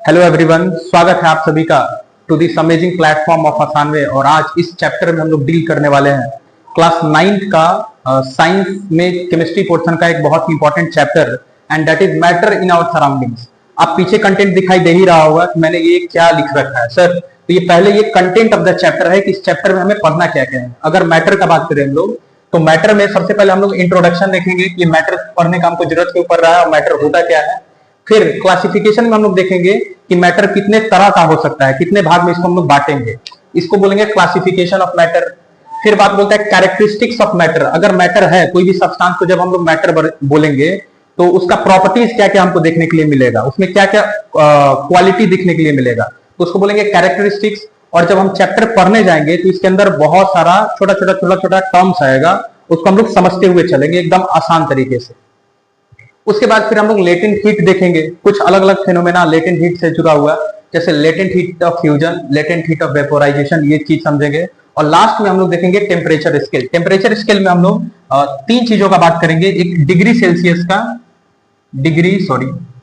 Hello everyone, स्वागत है आप सभी का to this amazing platform of आसानवे। और आज इस चैप्टर में हम लोग डील करने वाले हैं क्लास 9th का साइंस में केमिस्ट्री पोर्शन का एक बहुत ही important chapter, and that is matter in our surroundings. आप पीछे कंटेंट दिखाई दे ही रहा होगा कि मैंने ये क्या लिख रखा है सर। तो ये पहले ये कंटेंट ऑफ द चैप्टर है कि इस चैप्टर में हमें पढ़ना क्या क्या है। अगर मैटर का बात करें हम लोग, तो मैटर में सबसे पहले हम लोग इंट्रोडक्शन देखेंगे कि ये मैटर पढ़ने का हमको जरूरत क्यों पड़ रहा है और मैटर होता क्या है। फिर क्लासिफिकेशन में हम लोग देखेंगे कि मैटर कितने तरह का हो सकता है, कितने भाग में इसको हम लोग बांटेंगे, इसको बोलेंगे क्लासिफिकेशन ऑफ मैटर। फिर बात बोलते हैं कैरेक्टरिस्टिक्स ऑफ मैटर। अगर मैटर है कोई भी सब्सटेंस को जब हम लोग मैटर बोलेंगे तो उसका प्रॉपर्टीज क्या क्या हमको देखने के लिए मिलेगा, उसमें क्या क्या क्वालिटी दिखने के लिए मिलेगा, तो उसको बोलेंगे कैरेक्टरिस्टिक्स। और जब हम चैप्टर पढ़ने जाएंगे तो इसके अंदर बहुत सारा छोटा छोटा टर्म्स आएगा, उसको हम लोग समझते हुए चलेंगे एकदम आसान तरीके से। उसके बाद फिर हम लोग लेटेंट हीट देखेंगे, कुछ अलग अलग फिनोमेना लेटेंट हीट से जुड़ा हुआ, जैसे latent heat of fusion, latent heat of vaporisation, ये चीज समझेंगे। और लास्ट में हम लोग देखेंगे टेम्परेचर स्केल। टेम्परेचर स्केल में हम लोग तीन चीजों का बात करेंगे। एक डिग्री सेल्सियस का,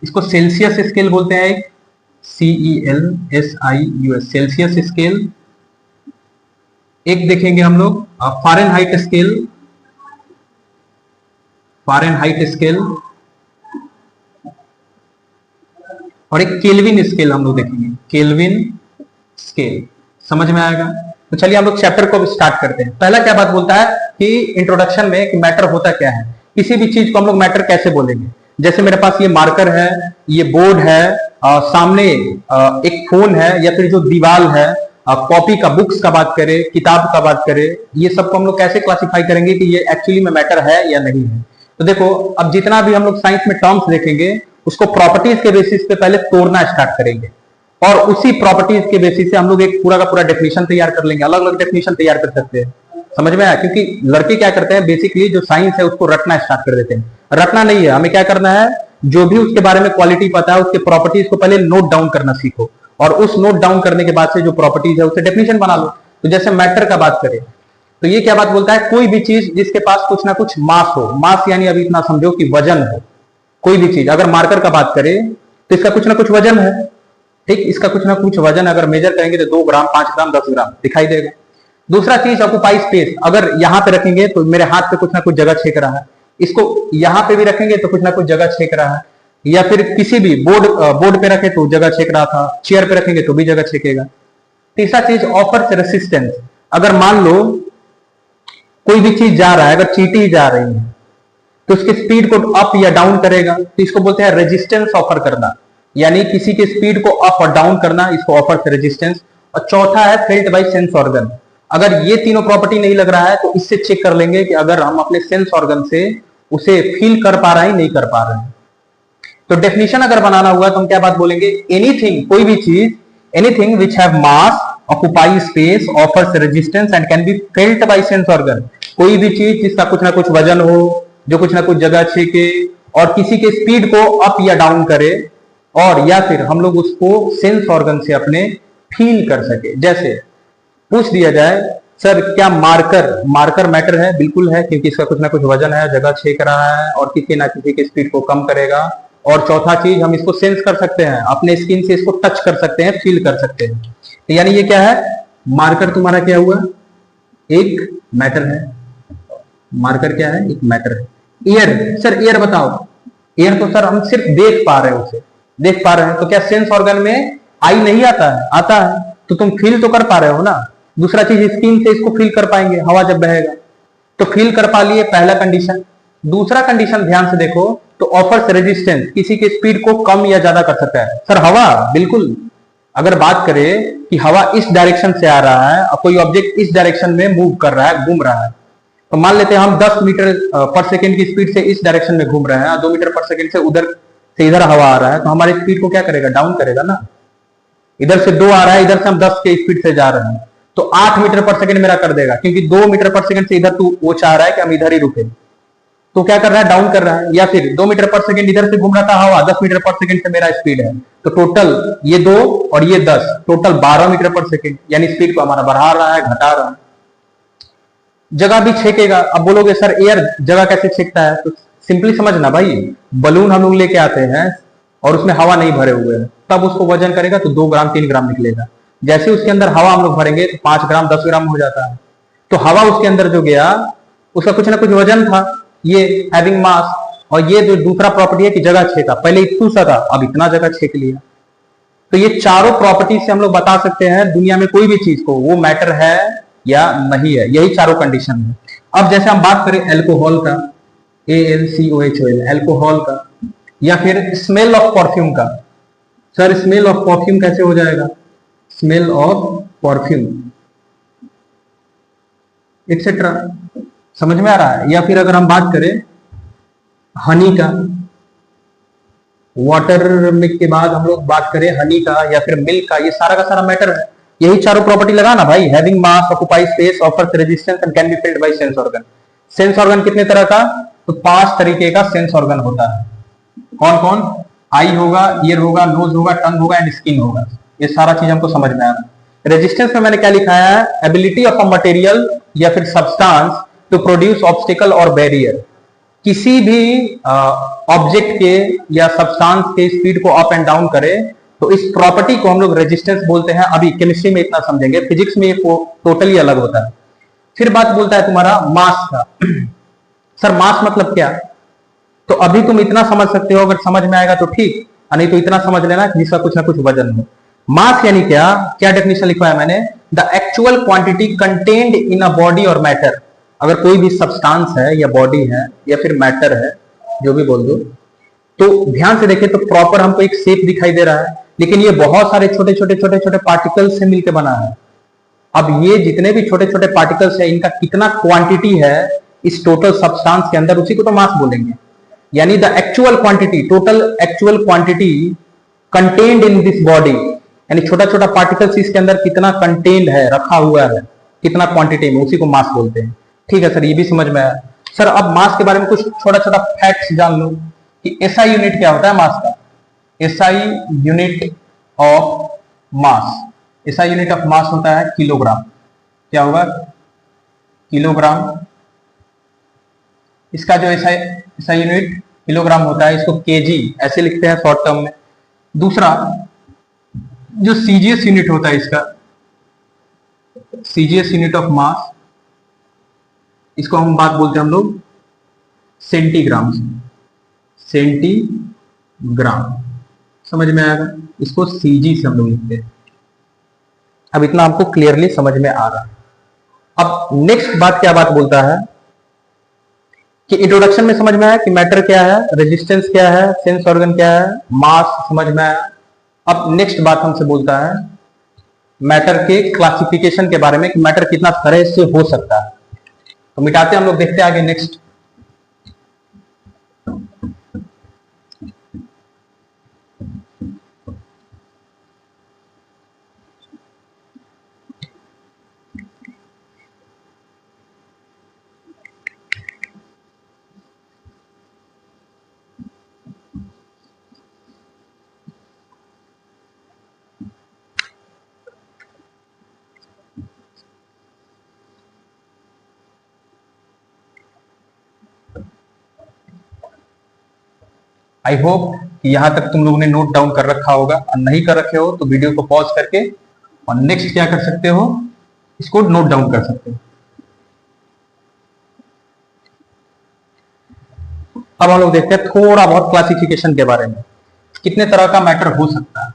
इसको सेल्सियस स्केल बोलते हैं, एक CELSIUS सेल्सियस स्केल। एक देखेंगे हम लोग फारेनहाइट स्केल, और एक केल्विन स्केल हम लोग देखेंगे, केल्विन स्केल। समझ में आएगा? तो चलिए हम लोग चैप्टर को स्टार्ट करते हैं। पहला क्या बात बोलता है कि इंट्रोडक्शन में कि मैटर होता क्या है। किसी भी चीज को हम लोग मैटर कैसे बोलेंगे। जैसे मेरे पास ये मार्कर है, ये बोर्ड है, सामने एक फोन है, या फिर जो दीवार है, कॉपी का, बुक्स का बात करें, किताब का बात करें, ये सबको हम लोग कैसे क्लासिफाई करेंगे कि ये एक्चुअली में मैटर है या नहीं है। तो देखो, अब जितना भी हम लोग साइंस में टर्म्स देखेंगे उसको प्रॉपर्टीज के बेसिस पे पहले तोड़ना स्टार्ट करेंगे, और उसी प्रॉपर्टीज के बेसिस से हम लोग एक पूरा का पूरा डेफिनेशन तैयार कर लेंगे। अलग अलग डेफिनेशन तैयार कर सकते हैं। समझ में आया? क्योंकि लड़के क्या करते हैं, बेसिकली जो साइंस है उसको रटना स्टार्ट कर देते हैं। रटना नहीं है, हमें क्या करना है, जो भी उसके बारे में क्वालिटी पता है उसके प्रॉपर्टीज को पहले नोट डाउन करना सीखो, और उस नोट डाउन करने के बाद से जो प्रॉपर्टीज है उससे डेफिनेशन बना लो। तो जैसे मैटर का बात करें तो ये क्या बात बोलता है, कोई भी चीज जिसके पास कुछ ना कुछ मास हो। मास यानी अभी इतना समझो कि वजन हो। कोई भी चीज, अगर मार्कर का बात करें तो इसका कुछ ना कुछ वजन है, ठीक। इसका कुछ ना कुछ वजन अगर मेजर करेंगे तो 2 ग्राम, 5 ग्राम, 10 ग्राम दिखाई देगा। दूसरा चीज ऑक्युपाई स्पेस। अगर यहां पे रखेंगे तो मेरे हाथ पे कुछ ना कुछ जगह छेक रहा है, इसको यहां पे भी रखेंगे तो कुछ ना कुछ जगह छेक रहा है, या फिर किसी भी बोर्ड पे रखे तो जगह छेक रहा था, चेयर पे रखेंगे तो भी जगह छेकेगा। तीसरा चीज ऑफर्स रेसिस्टेंस। अगर मान लो कोई भी चीज जा रहा है, अगर चींटी जा रही है तो उसकी स्पीड को अप या डाउन करेगा, तो इसको बोलते हैं रेजिस्टेंस ऑफर करना, यानी किसी की स्पीड को अप और डाउन करना, इसको ऑफर रेजिस्टेंस। और चौथा है फेल्ट बाय सेंस ऑर्गन। अगर ये तीनों प्रॉपर्टी नहीं लग रहा है तो इससे चेक कर लेंगे कि अगर हम अपने सेंस ऑर्गन से उसे फील कर पा रहे हैं नहीं कर पा रहे हैं। तो डेफिनेशन अगर बनाना हुआ तो हम क्या बात बोलेंगे, एनीथिंग, कोई भी चीज, anything which have mass, occupy space, offers resistance and can be felt by sense organ. कोई भी चीज जिसका कुछ ना कुछ वजन हो, जो कुछ ना कुछ जगह छेके, और किसी के स्पीड को अप या डाउन करे, और या फिर हम लोग उसको सेंस ऑर्गन से अपने फील कर सके। जैसे पूछ दिया जाए, सर क्या मार्कर मैटर है? बिल्कुल है, क्योंकि इसका कुछ ना कुछ वजन है, जगह छेक रहा है, और किसी ना किसी की स्पीड को कम करेगा। और चौथा चीज, हम इसको सेंस कर सकते हैं, अपने स्किन से इसको टच कर सकते हैं, फील कर सकते हैं। तो यानी ये क्या है, मार्कर तुम्हारा क्या हुआ, एक मैटर है। मार्कर क्या है, एक मैटर है। एयर, सर एयर बताओ। एयर तो सर हम सिर्फ देख पा रहे हैं, उसे देख पा रहे हैं, तो क्या सेंस ऑर्गन में आई नहीं आता है? आता है, तो तुम फील तो कर पा रहे हो ना। दूसरा चीज, स्किन से इसको फील कर पाएंगे, हवा जब बहेगा तो फील कर पा लिए, पहला कंडीशन। दूसरा कंडीशन ध्यान से देखो तो ऑफर्स रेजिस्टेंस, किसी की स्पीड को कम या ज्यादा कर सकता है। सर हवा, बिल्कुल। अगर बात करें कि हवा इस डायरेक्शन से आ रहा है और कोई ऑब्जेक्ट इस डायरेक्शन में मूव कर रहा है, घूम रहा है, तो मान लेते हैं हम 10 मीटर पर सेकेंड की स्पीड से इस डायरेक्शन में घूम रहे हैं, 2 मीटर पर सेकेंड से उधर से इधर हवा आ रहा है, तो हमारी स्पीड को क्या करेगा, डाउन करेगा ना। इधर से 2 आ रहा है, इधर से हम 10 के स्पीड से जा रहे हैं, तो 8 मीटर पर सेकेंड मेरा कर देगा, क्योंकि 2 मीटर पर सेकेंड से इधर तो वो चाह रहा है कि हम इधर ही रुके, तो क्या कर रहा है, डाउन कर रहा है। या फिर 2 मीटर पर सेकेंड इधर से घूम रहा था हवा, 10 मीटर पर सेकेंड से मेरा स्पीड है, तो टोटल ये 2 और ये 10, टोटल 12 मीटर पर सेकेंड, यानी स्पीड को हमारा बढ़ा रहा है, घटा रहा है। जगह भी छेकेगा। अब बोलोगे सर एयर जगह कैसे छेकता है, तो सिंपली समझना भाई, बलून हम लोग लेके आते हैं, और उसमें हवा नहीं भरे हुए हैं, तब उसको वजन करेगा तो 2 ग्राम 3 ग्राम निकलेगा। जैसे उसके अंदर हवा हम लोग भरेंगे तो 5 ग्राम 10 ग्राम हो जाता है। तो हवा उसके अंदर जो गया उसका कुछ ना कुछ वजन था, ये हैविंग मास। और ये जो दूसरा प्रॉपर्टी है कि जगह छेका, पहले इतना सा था अब इतना जगह छेक लिया। तो ये चारों प्रॉपर्टी से हम लोग बता सकते हैं दुनिया में कोई भी चीज को वो मैटर है या नहीं है, यही चारों कंडीशन है। अब जैसे हम बात करें एल्कोहल का, ALCOHOL, एल्कोहल का, या फिर स्मेल ऑफ परफ्यूम का। सर स्मेल ऑफ परफ्यूम कैसे हो जाएगा? स्मेल ऑफ परफ्यूम एक्सेट्रा, समझ में आ रहा है? या फिर अगर हम बात करें हनी का, वाटर मिल्क के बाद हम लोग बात करें हनी का या फिर मिल्क का, ये सारा का सारा मैटर है। यही चारों प्रॉपर्टी लगा ना भाई, having mass, occupy space, offers resistance and can be feeled by sense organ. Sense organ कितने तरह का? तो 5 तरीके का सेंस ऑर्गन होता है। कौन कौन? आई होगा, ईयर होगा, नोज होगा, टंग होगा एंड स्किन होगा। ये सारा चीज हमको समझ में आ रहा है। रेजिस्टेंस में मैंने क्या लिखा है? एबिलिटी ऑफ अ मटेरियल या फिर सब्सटेंस टू प्रोड्यूस ऑब्स्टिकल और बैरियर। किसी भी ऑब्जेक्ट के या सब्सटेंस के स्पीड को अप एंड डाउन करे तो इस प्रॉपर्टी को हम लोग रेजिस्टेंस बोलते हैं। अभी केमिस्ट्री में इतना समझेंगे, फिजिक्स में ये टोटली अलग होता है। फिर बात बोलता है तुम्हारा मास का। सर मास मतलब क्या? तो अभी तुम इतना समझ सकते हो, अगर समझ में आएगा तो ठीक, नहीं तो इतना समझ लेना जिसका कुछ ना कुछ वजन हो। मास यानी क्या? क्या डेफिनेशन लिखा है मैंने? The actual quantity contained in a body और मैटर। अगर कोई भी सब्सटेंस है या बॉडी है या फिर मैटर है, जो भी बोल दो, तो ध्यान से देखें तो प्रॉपर हमको एक शेप दिखाई दे रहा है, लेकिन ये बहुत सारे छोटे छोटे छोटे छोटे पार्टिकल्स से मिलकर बना है। अब ये जितने भी छोटे छोटे पार्टिकल्स है, इनका कितना क्वांटिटी है इस टोटल सब्सटेंस के अंदर, उसी को तो मास बोलेंगे। यानी the actual quantity, total actual quantity contained in this body, यानी छोटा छोटा पार्टिकल्स इसके अंदर कितना कंटेन्ड है, रखा हुआ है कितना क्वांटिटी में, उसी को मास बोलते हैं। ठीक है सर, ये भी समझ में आया। सर अब मास के बारे में कुछ छोटा छोटा फैक्ट्स जान लो कि एसआई यूनिट क्या होता है मास का। SI unit of mass, SI unit of mass होता है किलोग्राम। क्या होगा? किलोग्राम। इसका जो एसआई यूनिट किलोग्राम होता है, इसको केजी ऐसे लिखते हैं शॉर्ट टर्म में। दूसरा जो सीजीएस यूनिट होता है इसका, सीजीएस यूनिट ऑफ मास, इसको हम बात बोलते हैं हम लोग सेंटीग्राम से। सेंटीग्राम समझ में आएगा? इसको सीजी से हम लोग लिखते हैं। अब इतना हमको क्लियरली समझ में आ रहा है। अब नेक्स्ट बात क्या बात बोलता है कि इंट्रोडक्शन में समझ में आया कि मैटर क्या है, रेजिस्टेंस क्या है, सेंस ऑर्गन क्या है, मास समझ में आया। अब नेक्स्ट बात हमसे बोलता है मैटर के क्लासिफिकेशन के बारे में कि मैटर कितना तरह से हो सकता है। तो मिटाते हम लोग, देखते हैं आगे नेक्स्ट। आई होप कि यहां तक तुम लोगों ने नोट डाउन कर रखा होगा, और नहीं कर रखे हो तो वीडियो को पॉज करके और नेक्स्ट क्या कर सकते हो, इसको नोट डाउन कर सकते हो। अब हम लोग देखते हैं थोड़ा बहुत क्लासिफिकेशन के बारे में, कितने तरह का मैटर हो सकता है।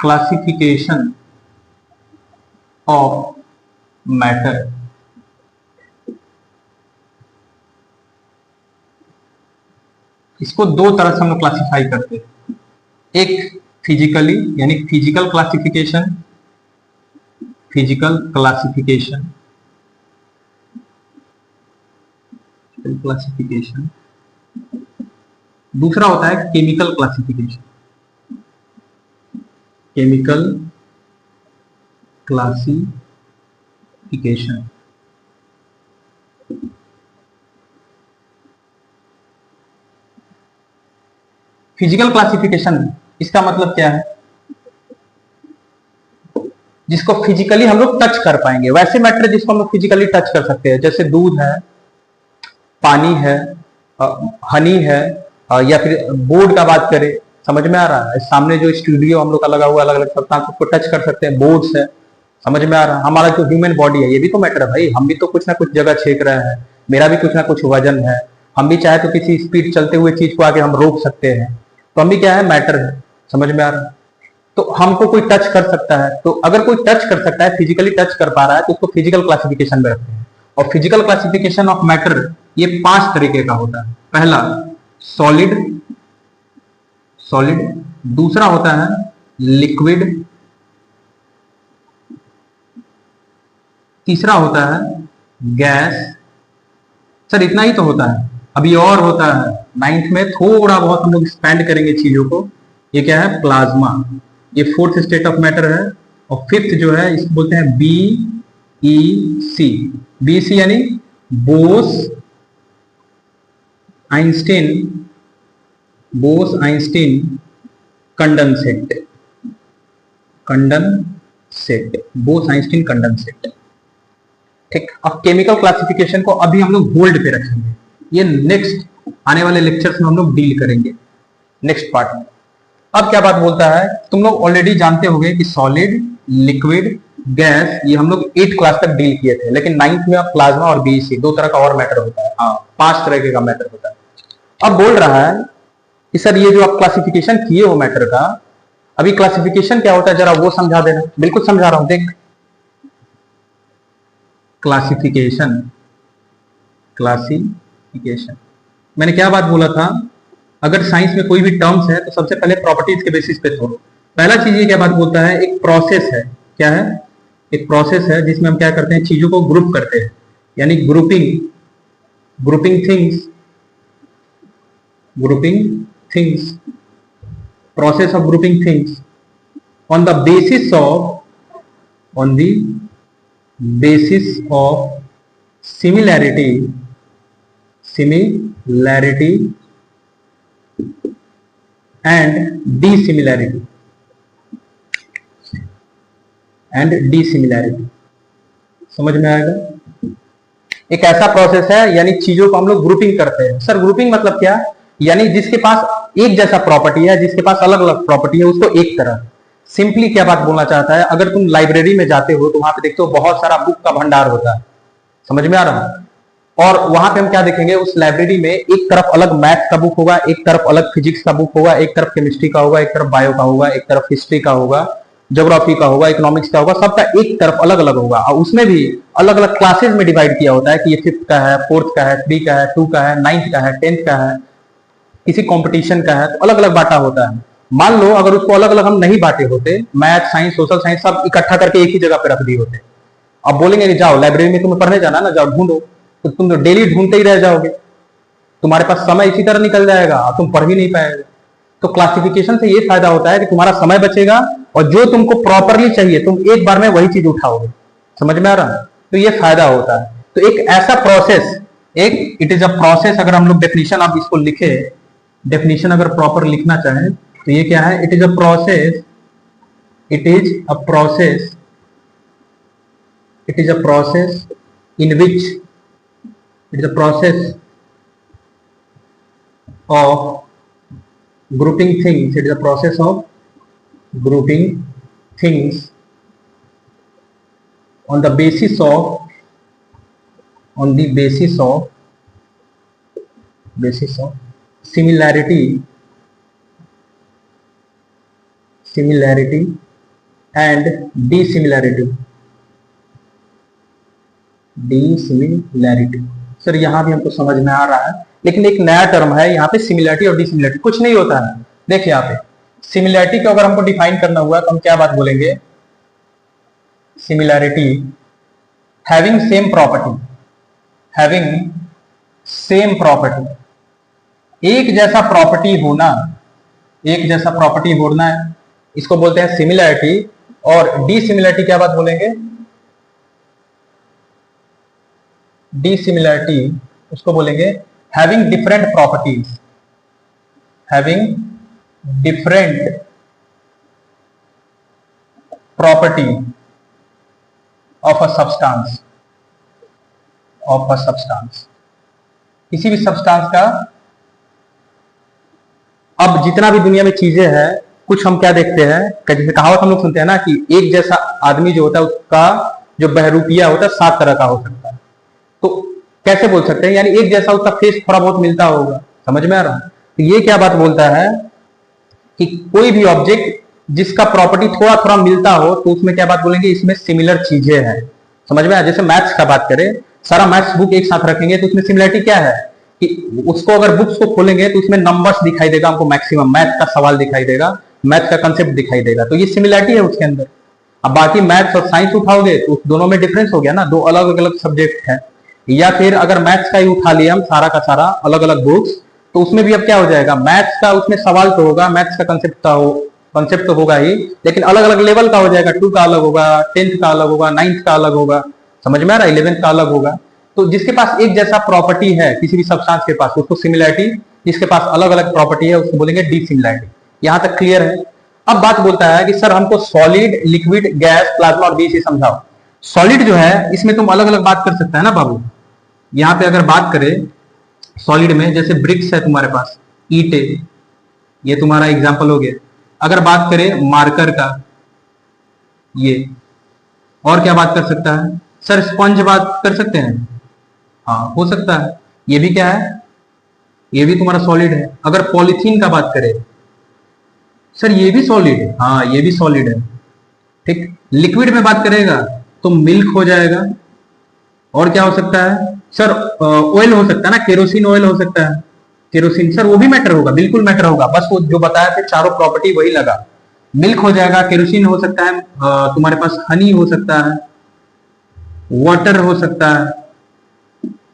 Classification of matter. इसको दो तरह से हम लोग क्लासिफाई करते हैं। एक फिजिकली, यानी physical classification, physical classification, classification. दूसरा होता है chemical classification, chemical classification. Physical classification, इसका मतलब क्या है? जिसको फिजिकली हम लोग टच कर पाएंगे, वैसे मैटर जिसको हम लोग फिजिकली टच कर सकते हैं, जैसे दूध है, पानी है, हनी है, या फिर बोर्ड का बात करें, समझ में आ रहा है, सामने जो स्टूडियो हम लोग का लगा हुआ अलग अलग सब्सटेंस को टच कर सकते हैं, बोर्ड्स है, समझ में आ रहा है। हमारा जो ह्यूमन बॉडी है ये भी तो मैटर है भाई, हम भी तो कुछ ना कुछ जगह छेक रहे हैं, मेरा भी कुछ ना कुछ वजन है, हम भी चाहे तो किसी स्पीड चलते हुए चीज को आगे हम रोक सकते हैं, तो हम भी क्या है, मैटर है, समझ में आ रहा है। तो हमको कोई टच कर सकता है, तो अगर कोई टच कर सकता है, फिजिकली टच कर पा रहा है, तो उसको फिजिकल क्लासिफिकेशन में रखते हैं। और फिजिकल क्लासिफिकेशन ऑफ मैटर ये 5 तरीके का होता है। पहला सॉलिड, सॉलिड, दूसरा होता है लिक्विड, तीसरा होता है गैस। सर इतना ही तो होता है, अभी और होता है, 9th में थोड़ा बहुत हम लोग एक्सपेंड करेंगे चीजों को। ये क्या है, प्लाज्मा, ये 4th स्टेट ऑफ मैटर है। और 5th जो है इसको बोलते हैं BEC, BEC यानी Bose Einstein, Bose Einstein condensate, condensate, Bose Einstein condensate. ठीक, अब केमिकल क्लासिफिकेशन को अभी हम लोग होल्ड पे रखेंगे, ये नेक्स्ट आने वाले लेक्चर्स में हम लोग डील करेंगे, नेक्स्ट पार्ट में। अब क्या बात बोलता है, तुम लोग ऑलरेडी जानते होंगे कि सॉलिड, लिक्विड, गैस, ये हम लोग 8 क्लास तक डील किए थे, लेकिन 9th में प्लाज्मा और BEC 2 तरह का और मैटर होता है, हाँ 5 तरह का मैटर होता है। अब बोल रहा है कि सर ये जो आप क्लासिफिकेशन किए हो मैटर का, अभी क्लासिफिकेशन क्या होता है जरा वो समझा देना। बिल्कुल समझा रहा हूं, देख, क्लासिफिकेशन, क्लासिफिकेशन मैंने क्या बात बोला था, अगर साइंस में कोई भी टर्म्स है तो सबसे पहले प्रॉपर्टीज के बेसिस पे छोड़ो। पहला चीज ये क्या बात बोलता है, एक प्रोसेस है, क्या है, एक प्रोसेस है जिसमें हम क्या करते हैं, चीजों को ग्रुप करते हैं, यानी grouping, grouping things, grouping things, process of grouping things on the basis of, on the basis of similarity, similarity and dissimilarity, and dissimilarity, समझ में आएगा। एक ऐसा प्रोसेस है यानी चीजों को हम लोग ग्रुपिंग करते हैं। सर ग्रुपिंग मतलब क्या, यानी जिसके पास एक जैसा प्रॉपर्टी है, जिसके पास अलग अलग प्रॉपर्टी है, उसको एक तरह। सिंपली क्या बात बोलना चाहता है, अगर तुम लाइब्रेरी में जाते हो तो वहां पे देखते हो बहुत सारा बुक का भंडार होता है, समझ में आ रहा है, और वहां पे हम क्या देखेंगे, उस लाइब्रेरी में एक तरफ अलग मैथ का बुक होगा, एक तरफ अलग फिजिक्स का बुक होगा, एक तरफ केमिस्ट्री का होगा, एक तरफ बायो का होगा, एक तरफ हिस्ट्री का होगा, ज्योग्राफी का होगा, इकोनॉमिक्स का होगा, सबका एक तरफ अलग अलग होगा। और उसमें भी अलग अलग क्लासेस में डिवाइड किया होता है कि ये 5th का है, 4th का है, 3 का है, 2 का है, 9th का है, 10th का है, किसी कंपटीशन का है, तो अलग अलग बांटा होता है। मान लो अगर उसको अलग अलग हम नहीं बांटे होते, मैथ, साइंस, सोशल साइंस सब इकट्ठा करके एक ही जगह पे रख दिए होते, अब बोलेंगे कि जाओ लाइब्रेरी में तुम्हें पढ़ने जाना ना, जाओ ढूंढो, तो तुम तो डेली ढूंढते ही रह जाओगे, तुम्हारे पास समय इसी तरह निकल जाएगा और तुम पढ़ भी नहीं पाएगा। तो क्लासिफिकेशन से ये फायदा होता है कि तुम्हारा समय बचेगा और जो तुमको प्रॉपरली चाहिए तुम एक बार में वही चीज उठाओगे, समझ में आ रहा है, तो ये फायदा होता है। तो एक ऐसा प्रोसेस, एक इट इज अ प्रोसेस, अगर हम लोग डेफिनेशन आप इसको लिखे, डेफिनेशन अगर प्रॉपर लिखना चाहें तो ये क्या है, it is a process, it is a process, it is a process in which it is a process of grouping things, it is a process of grouping things on the basis of, on the basis of similarity, similarity and dissimilarity, dissimilarity. Sir यहां भी हमको समझ में आ रहा है, लेकिन एक नया टर्म है यहाँ पे, सिमिलैरिटी और डिसिमिलैरिटी। कुछ नहीं होता है, देखिए यहाँ पे सिमिलैरिटी को अगर हमको डिफाइन करना हुआ तो हम क्या बात बोलेंगे, similarity having same property, having same property, एक जैसा प्रॉपर्टी होना, एक जैसा प्रॉपर्टी होना, इसको बोलते हैं सिमिलैरिटी। और डिसिमिलैरिटी क्या बात बोलेंगे, डिसिमिलैरिटी उसको बोलेंगे having different properties, having different property of a substance, of a substance, किसी भी सब्सटेंस का। अब जितना भी दुनिया में चीजें हैं, कुछ हम क्या देखते हैं, जैसे कहावत हम लोग सुनते हैं ना कि एक जैसा आदमी जो होता है उसका जो बहरूपिया होता है 7 तरह का हो सकता है। तो कैसे बोल सकते हैं, यानी एक जैसा उसका फेस थोड़ा बहुत मिलता होगा, समझ में आ रहा है। तो ये क्या बात बोलता है कि कोई भी ऑब्जेक्ट जिसका प्रॉपर्टी थोड़ा थोड़ा मिलता हो तो उसमें क्या बात बोलेंगे, इसमें सिमिलर चीजें हैं। समझ में आया। जैसे मैथ्स का बात करें, सारा मैथ्स बुक एक साथ रखेंगे तो उसमें सिमिलरिटी क्या है कि उसको अगर बुक्स को खोलेंगे तो उसमें नंबर्स दिखाई देगा हमको, मैक्सिमम मैथ का सवाल दिखाई देगा, मैथ का कंसेप्ट दिखाई देगा, तो ये सिमिलरिटी है उसके अंदर। अब बाकी मैथ्स और साइंस उठाओगे तो दोनों में डिफरेंस हो गया ना, दो अलग अलग सब्जेक्ट है। या फिर अगर मैथ्स का ही उठा लिया हम सारा का सारा अलग अलग बुक्स, तो उसमें भी अब क्या हो जाएगा, मैथ्स का उसमें सवाल तो होगा, मैथ्स का कंसेप्ट तो होगा ही, लेकिन अलग अलग लेवल का हो जाएगा। 2 का अलग होगा, 10th का अलग होगा, 9th का अलग होगा, समझ में आ रहा है, 11th का अलग होगा। तो जिसके पास एक जैसा प्रॉपर्टी है किसी भी सब्सटेंस के पास उसको सिमिलरिटी, जिसके पास अलग अलग प्रॉपर्टी है उसको बोलेंगे डिसिमिलरिटी। यहां तक क्लियर है। अब बात बोलता है कि सर हमको सॉलिड, लिक्विड, गैस, प्लाज्मा और गैस समझाओ। सॉलिड जो है इसमें तुम अलग अलग बात कर सकता है ना बाबू। यहां पे अगर बात करें सॉलिड में, जैसे ब्रिक्स है तुम्हारे पास, ईंटे, ये तुम्हारा एग्जांपल हो गया। अगर बात करें मार्कर का, ये, और क्या बात कर सकता है सर, स्पंज बात कर सकते हैं, हाँ हो सकता है। ये भी क्या है, ये भी तुम्हारा सॉलिड है। अगर पॉलीथीन का बात करें सर, ये भी सॉलिड है, हाँ ये भी सॉलिड है, ठीक। लिक्विड में बात करेगा तो मिल्क हो जाएगा। और क्या हो सकता है सर, ऑयल हो सकता है ना, केरोसिन ऑयल हो सकता है, केरोसिन सर वो भी मैटर होगा, बिल्कुल मैटर होगा, बस वो जो बताया थे चारों प्रॉपर्टी वही लगा। मिल्क हो जाएगा, केरोसिन हो सकता है, तुम्हारे पास हनी हो सकता है, वाटर हो सकता है,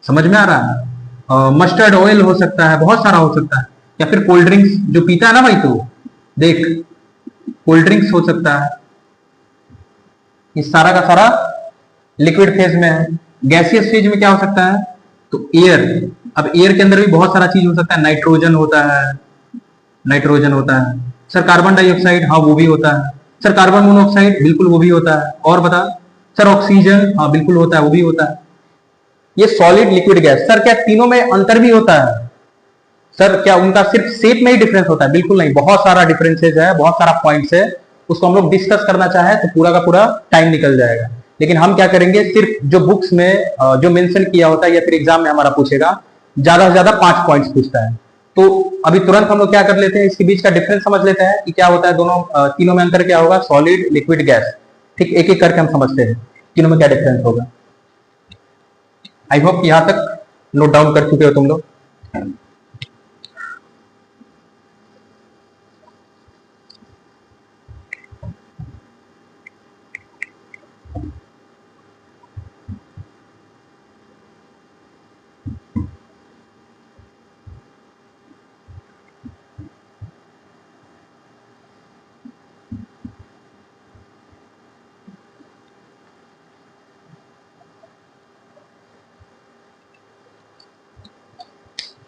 समझ में आ रहा है, मस्टर्ड ऑयल हो सकता है, बहुत सारा हो सकता है। या फिर कोल्ड ड्रिंक्स जो पीता है ना भाई, तो देख कोल्ड ड्रिंक्स हो सकता है। ये सारा का सारा लिक्विड फेज में है। गैसियस फेज में क्या हो सकता है, तो एयर। अब एयर के अंदर भी बहुत सारा चीज हो सकता है, नाइट्रोजन होता है, नाइट्रोजन होता है सर, कार्बन डाइऑक्साइड, हाँ वो भी होता है सर, कार्बन मोनोऑक्साइड बिल्कुल वो भी होता है। और बता सर, ऑक्सीजन, हाँ बिल्कुल होता है, वो भी होता है। ये सॉलिड, लिक्विड, गैस, सर क्या तीनों में अंतर भी होता है सर, क्या उनका सिर्फ शेप में ही डिफरेंस होता है, बिल्कुल नहीं, बहुत सारा डिफरेंसेस है, बहुत सारा पॉइंट्स है। उसको हम लोग डिस्कस करना चाहे तो पूरा का पूरा टाइम निकल जाएगा, लेकिन हम क्या करेंगे, सिर्फ जो बुक्स में जो मेंशन किया होता है या फिर एग्जाम में हमारा पूछेगा, ज्यादा से ज्यादा 5 पॉइंट्स पूछता है। तो अभी तुरंत हम लोग क्या कर लेते हैं, इसके बीच का डिफरेंस समझ लेते हैं कि क्या होता है, दोनों तीनों में अंतर क्या होगा, सॉलिड, लिक्विड, गैस, ठीक। एक एक करके हम समझते हैं तीनों में क्या डिफरेंस होगा। आई होप यहां तक नोट डाउन कर चुके हो तुम लोग।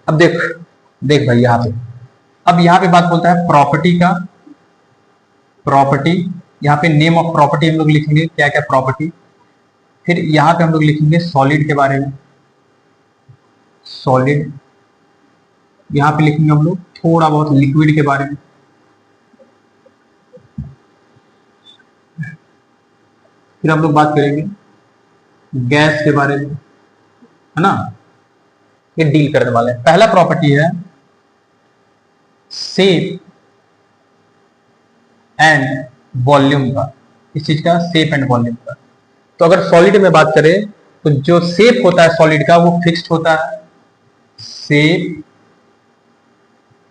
अब देख देख भाई, यहां पे अब यहां पे बात बोलता है प्रॉपर्टी का, प्रॉपर्टी, यहाँ पे नेम ऑफ प्रॉपर्टी हम लोग लिखेंगे, क्या क्या प्रॉपर्टी। फिर यहाँ पे हम लोग लिखेंगे सॉलिड के बारे में, सॉलिड। यहाँ पे लिखेंगे हम लोग थोड़ा बहुत लिक्विड के बारे में। फिर हम लोग बात करेंगे गैस के बारे में, है ना, ये डील करने वाले हैं। पहला प्रॉपर्टी है शेप एंड वॉल्यूम का, इस चीज का शेप एंड वॉल्यूम का। तो अगर सॉलिड में बात करें तो जो शेप होता है सॉलिड का वो फिक्स्ड होता है, शेप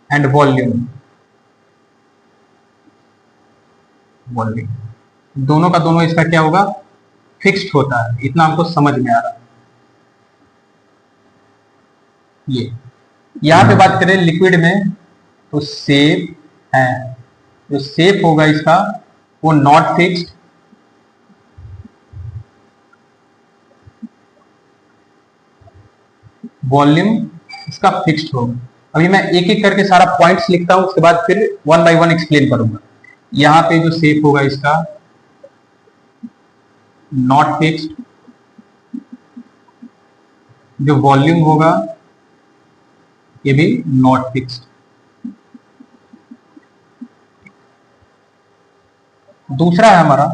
एंड वॉल्यूम, वॉल्यूम दोनों का दोनों इसका क्या होगा, फिक्स्ड होता है। इतना हमको समझ में आ रहा है। ये यहां पे बात करें लिक्विड में तो शेप है, जो शेप होगा इसका वो नॉट फिक्स्ड, वॉल्यूम इसका फिक्स्ड होगा। अभी मैं एक एक करके सारा पॉइंट्स लिखता हूं, उसके बाद फिर 1 बाय 1 एक्सप्लेन करूंगा। यहाँ पे जो शेप होगा इसका नॉट फिक्स्ड, जो वॉल्यूम होगा ये भी नॉट फिक्स्ड। दूसरा है हमारा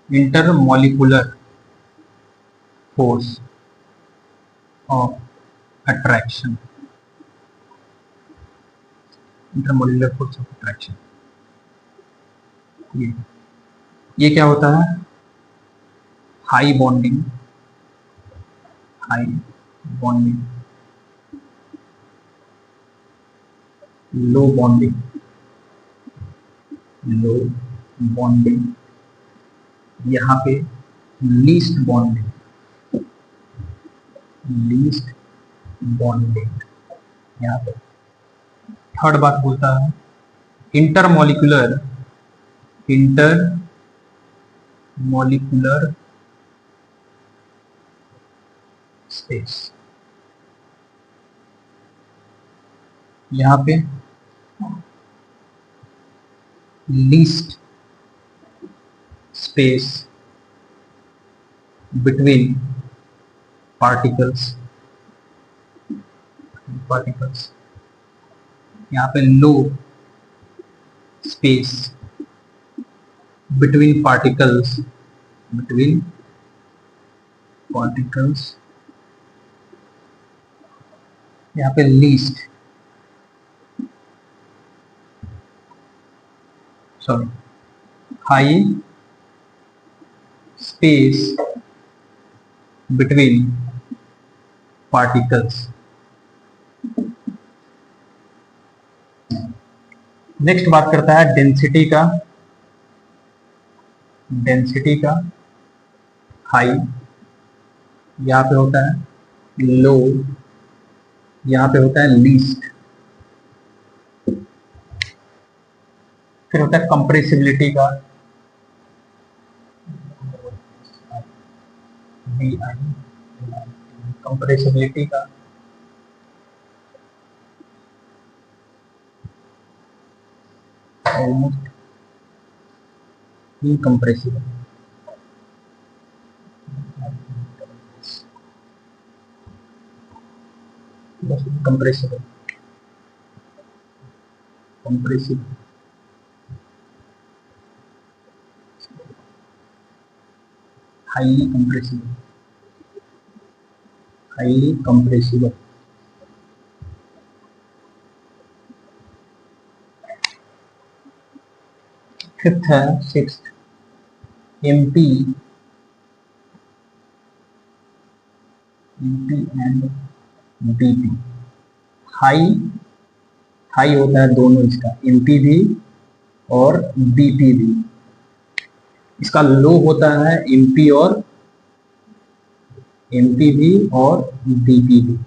intermolecular force of attraction. Intermolecular force of attraction ये क्या होता है? हाई बॉन्डिंग, हाई बॉन्डिंग, लो बॉन्डिंग, लो बॉन्डिंग, यहाँ पे लीस्ट बॉन्डिंग, लीस्ट बॉन्डिंग यहाँ पे। थर्ड बात बोलता है इंटरमॉलिक्यूलर, इंटरमॉलिक्यूलर स्पेस, यहाँ पे least space between particles, particles, यहाँ पे low space between particles, between particles, यहाँ पे least, sorry high space between particles. Next बात करता है डेंसिटी का, डेंसिटी का हाई, यहाँ पे होता है लो, यहाँ पे होता है लीस्ट। फिर होता है कंप्रेसिबिलिटी का, कंप्रेसिबिलिटी का almost incompressible, compressible, compressible, highly compressible, highly compressible. Fifth है, sixth MP, MP and BP. High, high होता है दोनों इसका, एमपी भी और बीपी भी। इसका लो होता है एमपी और एमपी भी और बीपी भी।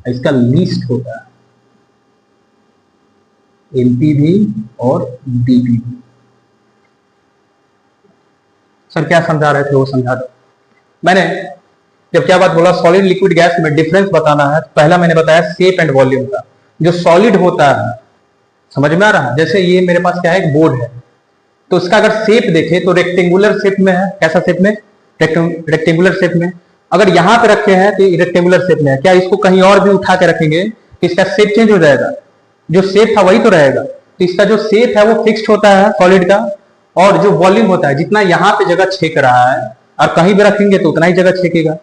इसका लीस्ट होता है एमपी भी और बीपी भी। सर क्या समझा रहे थे वो समझा दो। मैंने जब क्या बात बोला सॉलिड लिक्विड गैस में डिफरेंस बताना है, तो पहला मैंने बताया शेप एंड वॉल्यूम का। जो सॉलिड होता है, समझ में आ रहा है? जैसे ये मेरे पास क्या है, एक बोर्ड है, तो इसका अगर शेप देखे तो रेक्टेंगुलर शेप में है। कैसा शेप में? रेक्टेंगुलर शेप में। अगर यहां पे रखे हैं तो रेक्टेंगुलर शेप में है। क्या इसको कहीं और भी उठा के रखेंगे तो इसका शेप चेंज हो जाएगा? जो शेप था वही तो रहेगा। तो इसका जो शेप है वो फिक्स्ड होता है सॉलिड का, और जो वॉल्यूम होता है, जितना यहाँ पे जगह छेक रहा है और कहीं भी रखेंगे तो उतना ही जगह छेकेगा।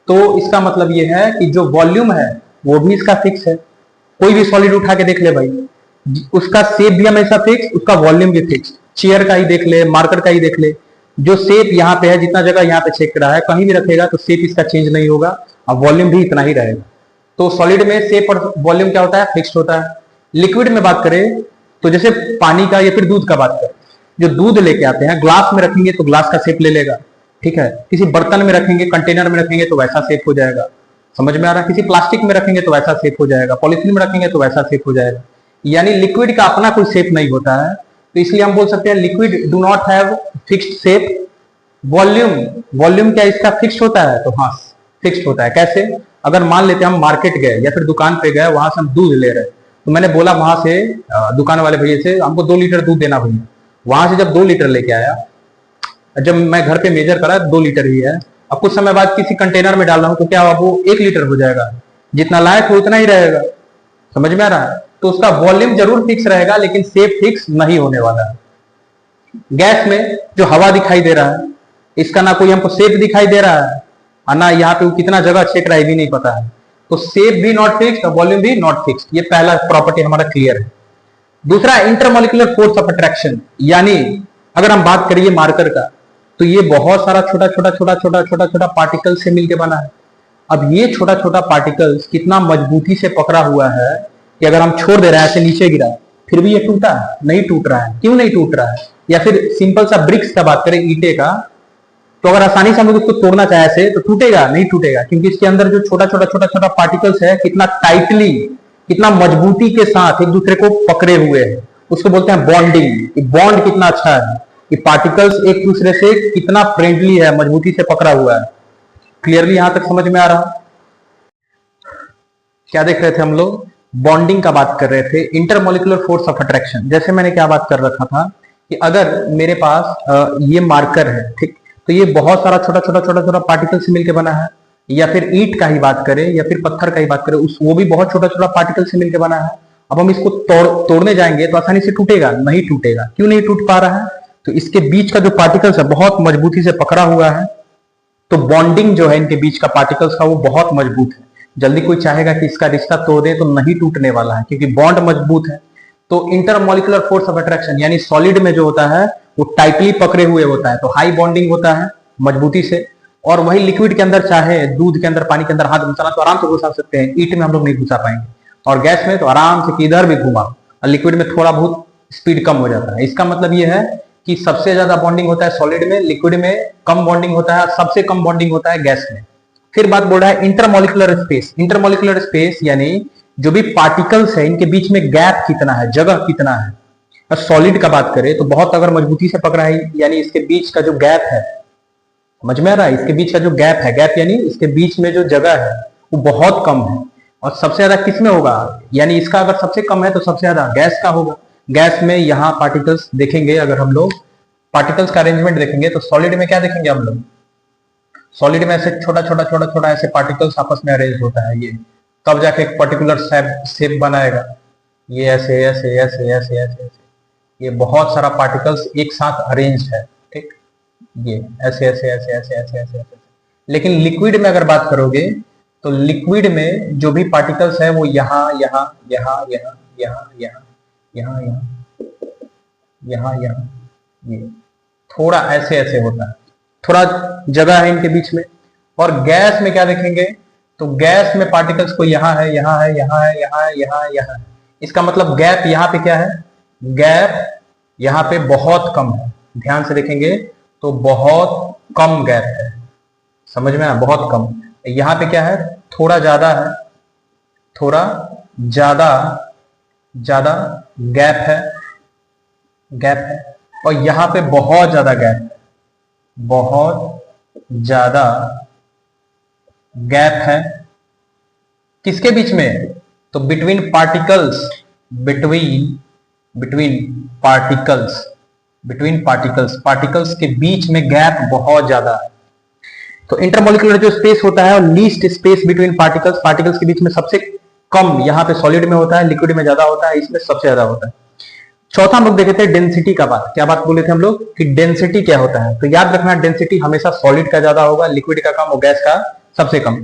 तो इसका मतलब ये है कि जो वॉल्यूम है वो भी इसका फिक्स है। कोई भी सॉलिड उठा के देख ले भाई, उसका शेप भी हमेशा फिक्स, उसका वॉल्यूम भी फिक्स। चेयर का ही देख ले, मार्कर का ही देख ले, जो शेप यहाँ पे है, जितना जगह यहाँ पे छेक रहा है, कहीं भी रखेगा तो शेप इसका चेंज नहीं होगा और वॉल्यूम भी इतना ही रहेगा। तो सॉलिड में शेप और वॉल्यूम क्या होता है? फिक्स्ड होता है। लिक्विड में बात करें तो जैसे पानी का या फिर दूध का बात करें, जो दूध लेके आते हैं ग्लास में रखेंगे तो ग्लास का शेप ले लेगा, ठीक है। किसी बर्तन में रखेंगे, कंटेनर में रखेंगे तो वैसा शेप हो जाएगा। समझ में आ रहा है? किसी प्लास्टिक में रखेंगे तो वैसा शेप हो जाएगा, पॉलिथीन में रखेंगे तो वैसा शेप हो जाएगा। यानी लिक्विड का अपना कोई शेप नहीं होता है। तो इसलिए हम बोल सकते हैं liquid do not have fixed shape. Volume, volume क्या इसका फिक्स होता है? तो हाँ, फिक्स्ड होता है। कैसे? अगर मान लेते हैं हम मार्केट गए या फिर दुकान पे गए, वहां से हम दूध ले रहे, तो मैंने बोला वहां से दुकान वाले भैया से हमको 2 लीटर दूध देना भैया। वहां से जब 2 लीटर लेके आया, जब मैं घर पे मेजर करा 2 लीटर ही है, अब कुछ समय बाद किसी कंटेनर में डाल रहा हूं तो क्या वो 1 लीटर हो जाएगा? जितना लायक हो उतना ही रहेगा। समझ में आ रहा है? तो उसका वॉल्यूम जरूर फिक्स रहेगा, लेकिन सेप फिक्स नहीं होने वाला है। गैस में जो हवा दिखाई दे रहा है, इसका ना कोई हमको सेप दिखाई दे रहा है और ना यहाँ पे वो कितना जगह छेक रहा है भी नहीं पता है। तो सेप भी नॉट फिक्स्ड और वॉल्यूम भी नॉट फिक्स्ड। ये पहला प्रॉपर्टी हमारा क्लियर है। दूसरा, इंटरमोलिकुलर फोर्स ऑफ अट्रैक्शन, यानी अगर हम बात करिए मार्कर का, तो ये बहुत सारा छोटा छोटा छोटा छोटा छोटा छोटा पार्टिकल से मिलकर बना है। अब ये छोटा छोटा पार्टिकल्स कितना मजबूती से पकड़ा हुआ है कि अगर हम छोड़ दे रहे हैं, ऐसे नीचे गिरा, फिर भी ये टूटा नहीं? टूट रहा है। क्यों नहीं टूट रहा है? या फिर सिंपल सा ब्रिक्स का बात करें, ईंटे का, तो अगर आसानी से हम लोग उसको तोड़ना चाहे ऐसे, तो टूटेगा नहीं? टूटेगा, क्योंकि इसके अंदर जो छोटा छोटा छोटा छोटा पार्टिकल्स है, कितना टाइटली, कितना मजबूती के साथ एक दूसरे को पकड़े हुए हैं। उसको बोलते हैं बॉन्डिंग। बॉन्ड कितना अच्छा है, ये पार्टिकल्स एक दूसरे से कितना फ्रेंडली है, मजबूती से पकड़ा हुआ है। क्लियरली यहां तक समझ में आ रहा? क्या देख रहे थे हम लोग? बॉन्डिंग का बात कर रहे थे, इंटरमोलिकुलर फोर्स ऑफ अट्रैक्शन। जैसे मैंने क्या बात कर रखा था कि अगर मेरे पास ये मार्कर है, ठीक, तो ये बहुत सारा छोटा छोटा छोटा छोटा पार्टिकल से मिलकर बना है। या फिर ईंट का ही बात करें या फिर पत्थर का ही बात करें, वो भी बहुत छोटा छोटा पार्टिकल से मिलकर बना है। अब हम इसको तोड़ने जाएंगे तो आसानी से टूटेगा नहीं? टूटेगा। क्यों नहीं टूट पा रहा है? तो इसके बीच का जो पार्टिकल्स है बहुत मजबूती से पकड़ा हुआ है। तो बॉन्डिंग जो है इनके बीच का पार्टिकल्स का, वो बहुत मजबूत है। जल्दी कोई चाहेगा कि इसका रिश्ता तोड़ दे तो नहीं टूटने वाला है, क्योंकि बॉन्ड मजबूत है। तो इंटरमोलिकुलर फोर्स ऑफ अट्रैक्शन, यानी सॉलिड में जो होता है वो टाइटली पकड़े हुए होता है, तो हाई बॉन्डिंग होता है मजबूती से। और वही लिक्विड के अंदर, चाहे दूध के अंदर, पानी के अंदर हाथ घुसाना तो आराम से घुसा सकते हैं। ईंट में हम लोग नहीं घुसा पाएंगे। और गैस में तो आराम से किधर भी घुमाओ, और लिक्विड में थोड़ा बहुत स्पीड कम हो जाता है। इसका मतलब ये है कि सबसे ज्यादा बॉन्डिंग होता है सॉलिड में, लिक्विड में कम बॉन्डिंग होता है, सबसे कम बॉन्डिंग होता है गैस में। फिर बात बोल रहा है इंटरमोलिकुलर स्पेस। इंटरमोलिकुलर स्पेस यानी जो भी पार्टिकल्स है इनके बीच में गैप कितना है, जगह कितना है। और सॉलिड का बात करें तो बहुत अगर मजबूती से पकड़ा है, यानी इसके बीच का जो गैप है, समझ में आ रहा है? इसके बीच का जो गैप है, गैप यानी इसके बीच में जो जगह है वो बहुत कम है। और सबसे ज्यादा किस में होगा? यानी इसका अगर सबसे कम है तो सबसे ज्यादा गैस का होगा। गैस में यहाँ पार्टिकल्स देखेंगे, अगर हम लोग पार्टिकल्स का अरेंजमेंट देखेंगे तो सॉलिड में क्या देखेंगे हम लोग? सॉलिड में ऐसे छोटा छोटा छोटा छोटा ऐसे पार्टिकल्स आपस में अरेंज होता है, ये तब जाके एक पर्टिकुलर शेप बनाएगा। ये ऐसे ऐसे ऐसे ऐसे ऐसे ऐसे, ये बहुत सारा पार्टिकल्स एक साथ अरेंज है, ठीक, ये ऐसे ऐसे ऐसे ऐसे ऐसे ऐसे ऐसे। लेकिन लिक्विड में अगर बात करोगे तो लिक्विड में जो भी पार्टिकल्स है वो यहाँ यहाँ यहाँ यहाँ यहाँ यहाँ यहाँ यहाँ यहाँ यहाँ, ये थोड़ा ऐसे ऐसे होता है, थोड़ा जगह है इनके बीच में। और गैस में क्या देखेंगे? तो गैस में पार्टिकल्स को यहाँ है, यहाँ है, यहाँ है, यहाँ है, यहाँ है, यहाँ है। इसका मतलब गैप यहाँ पे क्या है? गैप यहाँ पे बहुत कम है। ध्यान से देखेंगे तो बहुत कम गैप है। समझ में आया? बहुत कम। यहाँ पे क्या है? थोड़ा ज्यादा है, थोड़ा ज्यादा ज्यादा गैप है, गैप है। और यहाँ पे बहुत ज्यादा गैप है, बहुत ज्यादा गैप है। किसके बीच में? तो between particles, between particles, between particles, particles के बीच में गैप बहुत ज्यादा है। तो इंटरमोलिकुलर जो स्पेस होता है और least space between particles, particles के बीच में सबसे कम यहाँ पे सॉलिड में होता है, लिक्विड में ज्यादा होता है, इसमें सबसे ज्यादा होता है। चौथा हम लोग देखे थे डेंसिटी का बात। क्या बात बोले थे हम लोग कि डेंसिटी क्या होता है? तो याद रखना, डेंसिटी हमेशा सॉलिड का ज्यादा होगा, लिक्विड का कम और गैस का सबसे कम।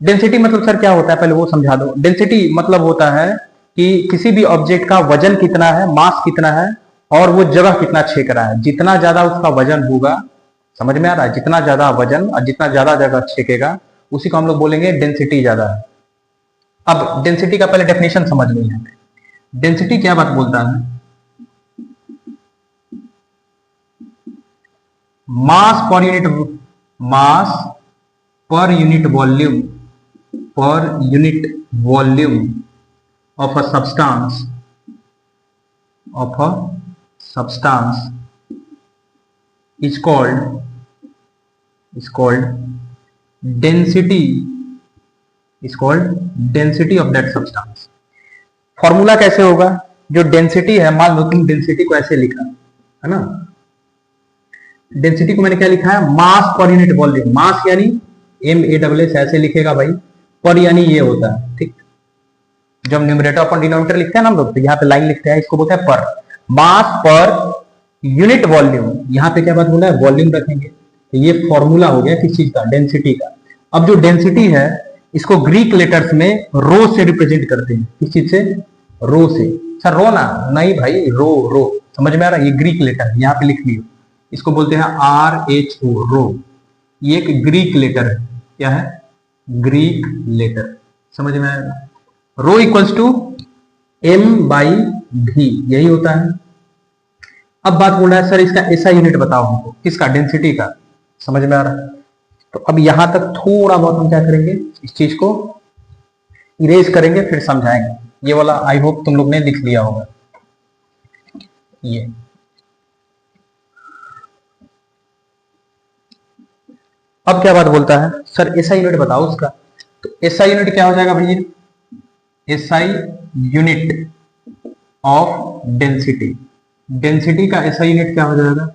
डेंसिटी मतलब सर क्या होता है, पहले वो समझा दो। डेंसिटी मतलब होता है कि किसी भी ऑब्जेक्ट का वजन कितना है, मास कितना है, और वो जगह कितना छेक रहा है। जितना ज्यादा उसका वजन होगा, समझ में आ रहा है? जितना ज्यादा वजन और जितना ज्यादा जगह छेकेगा, उसी को हम लोग बोलेंगे डेंसिटी ज्यादा है। अब डेंसिटी का पहले डेफिनेशन समझ लो। यहाँ पे डेंसिटी क्या बात बोलता है? मास per unit, mass per unit volume, per unit volume of a substance, of a substance is called density is called density of that substance. Formula कैसे होगा? जो डेंसिटी है, मान लो तुम डेंसिटी को ऐसे लिखा है ना, डेंसिटी को मैंने क्या लिखा है? मास पर यूनिट वॉल्यूम। मास यानी MASS ऐसे लिखेगा भाई, पर यानी ये होता है, ठीक। जब न्यूमरेटर अपन डिनोमिनेटर लिखते हैं ना हम लोग, तो यहाँ पे लाइन लिखते हैं, इसको बोलते हैं पर। मास पर यूनिट वॉल्यूम, यहाँ पे क्या बात बोला है? वॉल्यूम रखेंगे। तो ये फॉर्मूला हो गया किस चीज का? डेंसिटी का। अब जो डेंसिटी है इसको ग्रीक लेटर्स में रो से रिप्रेजेंट करते हैं। किस चीज से? रो से। सर रो ना? नहीं भाई, रो रो, समझ में आ रहा है? ये ग्रीक लेटर यहाँ पे लिख लियो, इसको बोलते हैं RHO, रो। ये एक ग्रीक लेटर है। क्या है? Greek letter. समझ में आएगा? रो इक्वल्स टू M/V, यही होता है। अब बात बोल रहा है सर इसका ऐसा यूनिट बताओ हमको, किसका? डेंसिटी का। समझ में आ रहा है? तो अब यहां तक थोड़ा बहुत हम क्या करेंगे, इस चीज को इरेज करेंगे, फिर समझाएंगे। ये वाला आई होप तुम लोग ने लिख लिया होगा। ये अब क्या बात बोलता है सर ऐसा यूनिट बताओ उसका। तो ऐसा यूनिट क्या हो जाएगा भैया? SI unit of density. Density का एसआई यूनिट क्या हो जाएगा?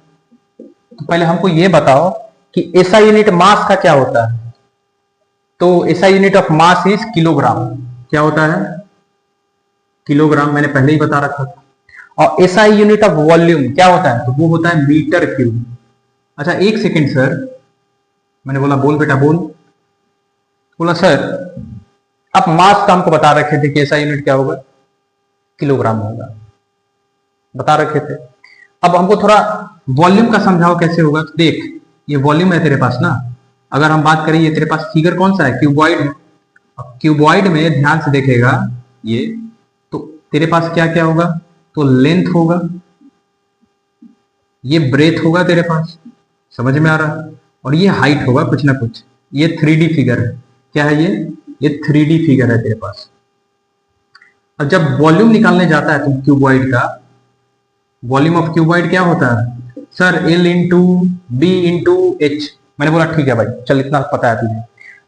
तो पहले हमको ये बताओ कि एसआई यूनिट मास का क्या होता है। तो SI unit of mass is kilogram. क्या होता है? किलोग्राम, मैंने पहले ही बता रखा था। और एसआई यूनिट ऑफ वॉल्यूम क्या होता है? तो वो होता है मीटर क्यूब। अच्छा एक सेकेंड सर, मैंने बोला बोल बेटा बोल। बोला सर आप मास का हमको बता रखे थे कि एसआई यूनिट क्या होगा? किलोग्राम होगा, बता रखे थे। अब हमको थोड़ा वॉल्यूम का समझाओ कैसे होगा। तो देख ये वॉल्यूम है तेरे पास ना, अगर हम बात करें ये तेरे पास फिगर कौन सा है? क्यूबॉइड है। अब क्यूबॉइड में ध्यान से देखेगा ये, तो तेरे पास क्या क्या होगा? तो लेंथ होगा, ये ब्रेथ होगा तेरे पास, समझ में आ रहा है? और ये हाइट होगा कुछ ना कुछ। ये 3D फिगर है। क्या है ये 3D फिगर है तेरे पास। अब जब वॉल्यूम निकालने जाता है तुम क्यूबॉइड का, वॉल्यूम ऑफ क्यूबॉइड क्या होता है sir? L into B into H. मैंने बोला ठीक है भाई, चल इतना पता है तुझे।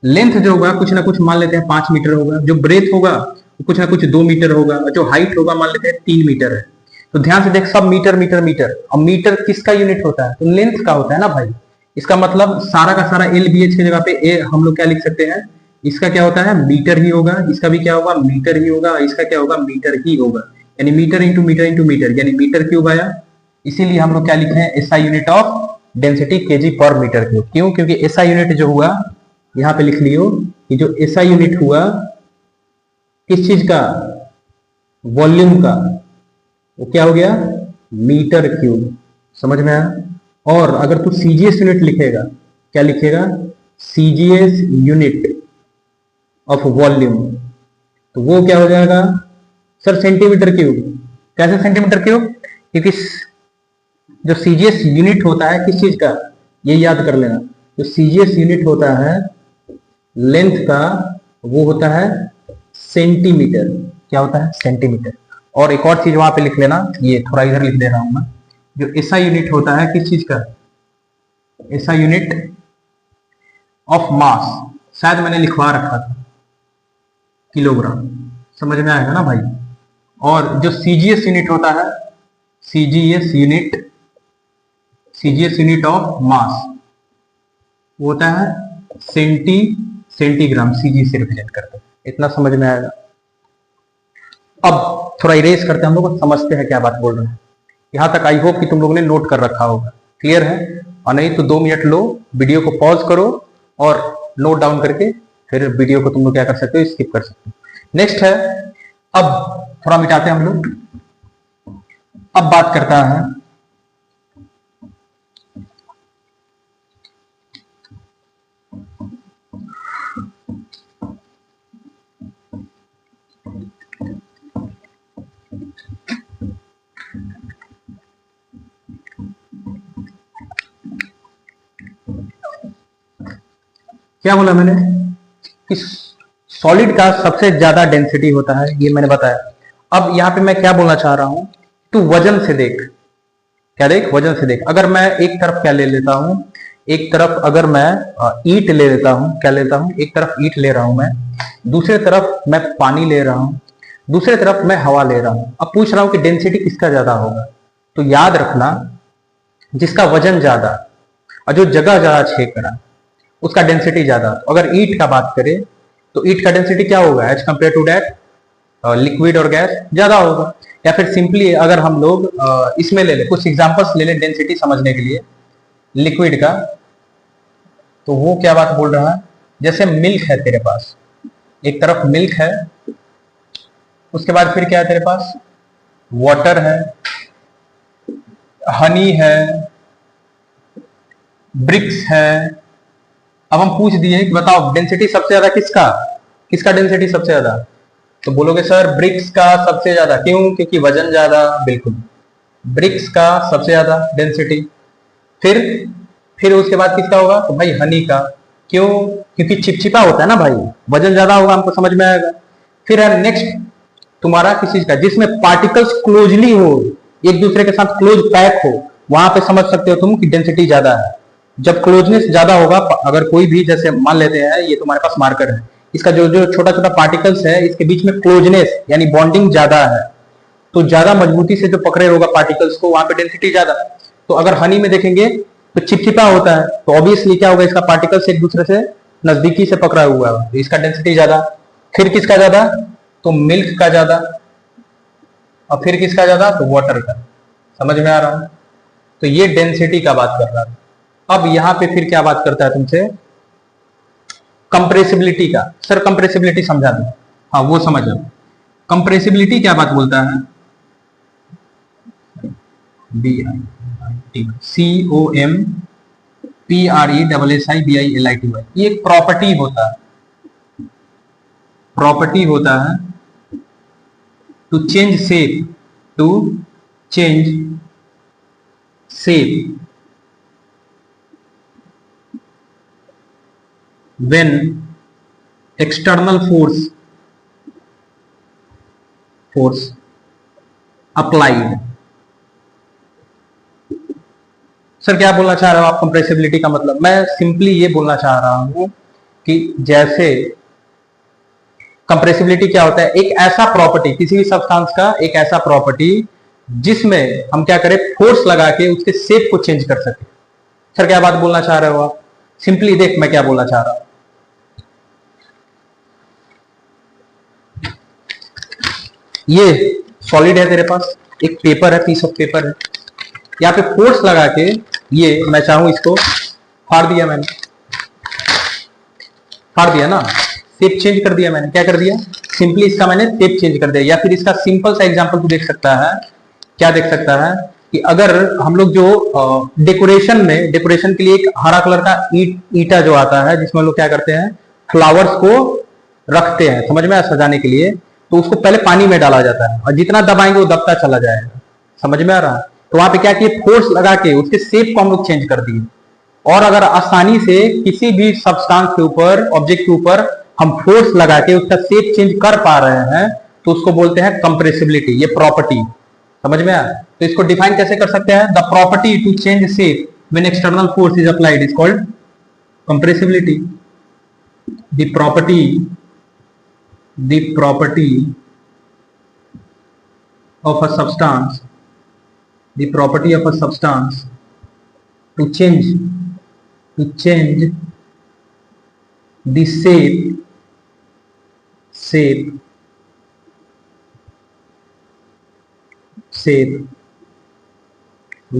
लेंथ जो होगा कुछ ना कुछ मान लेते हैं 5 मीटर होगा, जो ब्रेथ होगा कुछ ना कुछ 2 मीटर होगा, और जो हाइट होगा मान लेते हैं 3 मीटर है। तो ध्यान से देख, सब मीटर मीटर मीटर। और मीटर किसका यूनिट होता है? तो लेंथ का होता है ना भाई। इसका मतलब सारा का सारा LBH की जगह पे ए हम लोग क्या लिख सकते हैं? इसका क्या होता है? मीटर ही होगा। इसका भी क्या होगा? मीटर ही होगा। इसका क्या होगा? मीटर ही होगा। यानी metre into metre into metre, यानी मीटर क्यूब आया। इसीलिए हम लोग क्या लिखे हैं? SI unit of density KG per metre cube. क्यों? क्योंकि एसआई यूनिट जो हुआ, यहां पे लिख लियो कि जो एसआई यूनिट हुआ किस चीज का? वॉल्यूम का, वो क्या हो गया? Metre cube. समझ में आया? और अगर तू सीजीएस यूनिट लिखेगा, क्या लिखेगा? सीजीएस यूनिट ऑफ वॉल्यूम, तो वो क्या हो जाएगा सर? Centimetre cube. कैसे सेंटीमीटर क्यूब? क्योंकि जो सीजीएस यूनिट होता है किस चीज का, ये याद कर लेना, जो सीजीएस यूनिट होता है लेंथ का, वो होता है सेंटीमीटर। क्या होता है? सेंटीमीटर। और एक और चीज वहां पे लिख लेना, ये थोड़ा इधर लिख दे रहा हूं मैं, जो एसआई यूनिट होता है किस चीज का? एसआई यूनिट ऑफ मास, शायद मैंने लिखवा रखा था, किलोग्राम। समझ में आएगा ना भाई? और जो सीजीएस यूनिट होता है, सीजीएस यूनिट ऑफ मास, वो होता है सेंटीग्राम। सीजी से रिप्रेजेंट करते हैं। इतना समझ में आएगा? अब थोड़ा इरेज करते हैं हम लोग, समझते हैं क्या बात बोल रहे हैं। यहां तक आई होप कि तुम लोगों ने नोट कर रखा होगा। क्लियर है? और नहीं तो 2 मिनट लो, वीडियो को पॉज करो और नोट डाउन करके फिर वीडियो को तुम लोग क्या कर सकते हो? स्किप कर सकते हो। नेक्स्ट है, अब थोड़ा मिटाते हैं हम लोग। अब बात करता है क्या बोला मैंने कि सॉलिड का सबसे ज्यादा डेंसिटी होता है, ये मैंने बताया। अब यहां पे मैं क्या बोलना चाह रहा हूं, तू वजन से देख। क्या देख? वजन से देख। अगर मैं एक तरफ क्या ले लेता हूं एक तरफ अगर मैं ईंट ले लेता हूं, क्या लेता हूं, एक तरफ ईंट ले रहा हूं मैं, दूसरे तरफ मैं पानी ले रहा हूं, दूसरे तरफ मैं हवा ले रहा हूं। अब पूछ रहा हूं कि डेंसिटी किसका ज्यादा होगा। तो याद रखना, जिसका वजन ज्यादा और जो जगह ज्यादा छेक रहा उसका डेंसिटी ज्यादा। तो अगर ईंट का बात करें तो ईंट का डेंसिटी क्या होगा as compare to that liquid और गैस, ज्यादा होगा। या फिर सिंपली अगर हम लोग इसमें ले ले, कुछ एग्जांपल्स ले ले डेंसिटी समझने के लिए लिक्विड का, तो वो क्या बात बोल रहा है, जैसे मिल्क है तेरे पास, एक तरफ मिल्क है, उसके बाद फिर क्या है तेरे पास, वाटर है, हनी है, ब्रिक्स है। अब हम पूछ दिए कि बताओ डेंसिटी सबसे ज्यादा किसका, किसका डेंसिटी सबसे ज्यादा, तो बोलोगे सर ब्रिक्स का सबसे ज्यादा। क्यों? क्योंकि वजन ज्यादा। बिल्कुल, ब्रिक्स का सबसे ज्यादा डेंसिटी। फिर उसके बाद किसका होगा, तो भाई हनी का। क्यों? क्योंकि चिपचिपा होता है ना भाई, वजन ज्यादा होगा, हमको समझ में आएगा। फिर है नेक्स्ट तुम्हारा किस चीज का, जिसमें पार्टिकल्स क्लोजली हो, एक दूसरे के साथ क्लोज पैक हो, वहां पे समझ सकते हो तुम कि डेंसिटी ज्यादा है। जब क्लोजनेस ज्यादा होगा, अगर कोई भी, जैसे मान लेते हैं ये तुम्हारे पास मार्कर है, इसका जो जो छोटा छोटा पार्टिकल्स है इसके बीच में क्लोजनेस यानी बॉन्डिंग ज्यादा है, तो ज्यादा मजबूती से जो पकड़े होगा पार्टिकल्स को, वहां पे डेंसिटी ज्यादा। तो अगर हनी में देखेंगे तो चिपचिपा होता है, तो ऑब्वियसली क्या होगा, इसका पार्टिकल्स एक दूसरे से नजदीकी से पकड़ा हुआ है, तो इसका डेंसिटी ज्यादा। फिर किसका ज्यादा, तो मिल्क का ज्यादा। और फिर किसका ज्यादा, तो वाटर का। समझ में आ रहा है? तो ये डेंसिटी का बात कर रहा है। अब यहां पे फिर क्या बात करता है तुमसे, कंप्रेसिबिलिटी का। सर कंप्रेसिबिलिटी समझा दो, हाँ वो समझ लो। कंप्रेसिबिलिटी क्या बात बोलता है, COMPRESSIBILITY, ये एक प्रॉपर्टी होता है, प्रॉपर्टी होता है to change shape, to change shape when external force applied। Sir क्या बोलना चाह रहे हो आप कंप्रेसिबिलिटी का मतलब? मैं सिंपली ये बोलना चाह रहा हूं कि जैसे कंप्रेसिबिलिटी क्या होता है, एक ऐसा प्रॉपर्टी, किसी भी सब्सटेंस का एक ऐसा प्रॉपर्टी जिसमें हम क्या करें, फोर्स लगा के उसके शेप को चेंज कर सके। सर क्या बात बोलना चाह रहे हो आप? सिंपली देख मैं क्या बोलना चाह रहा हूं, ये सॉलिड है तेरे पास, एक पेपर है, पीस ऑफ पेपर है, यहाँ पे फोर्स लगा के ये मैं चाहूं इसको फाड़ दिया, मैंने फाड़ दिया ना, शेप चेंज कर दिया मैंने। क्या कर दिया, सिंपली इसका मैंने शेप चेंज कर दिया। या फिर इसका सिंपल सा एग्जांपल तू देख सकता है, क्या देख सकता है कि अगर हम लोग जो डेकोरेशन में, डेकोरेशन के लिए एक हरा कलर का ईटा जो आता है, जिसमें लोग क्या करते हैं, फ्लावर्स को रखते हैं, समझ में आया, सजाने के लिए, तो उसको पहले पानी में डाला जाता है और जितना दबाएंगे वो दबता चला जाएगा। समझ में आ रहा है? तो वहां पे क्या किए, फोर्स लगा के उसके शेप को हम लोग चेंज कर दिए। और अगर आसानी से किसी भी सब्सटेंस के ऊपर, ऑब्जेक्ट के ऊपर हम फोर्स लगा के उसका शेप चेंज कर पा रहे हैं, तो उसको बोलते हैं कंप्रेसिबिलिटी, ये प्रॉपर्टी। समझ में आया? तो इसको डिफाइन कैसे कर सकते हैं, the property to change shape when external force is applied is called compressibility. The property of a substance, the property of a substance to change the shape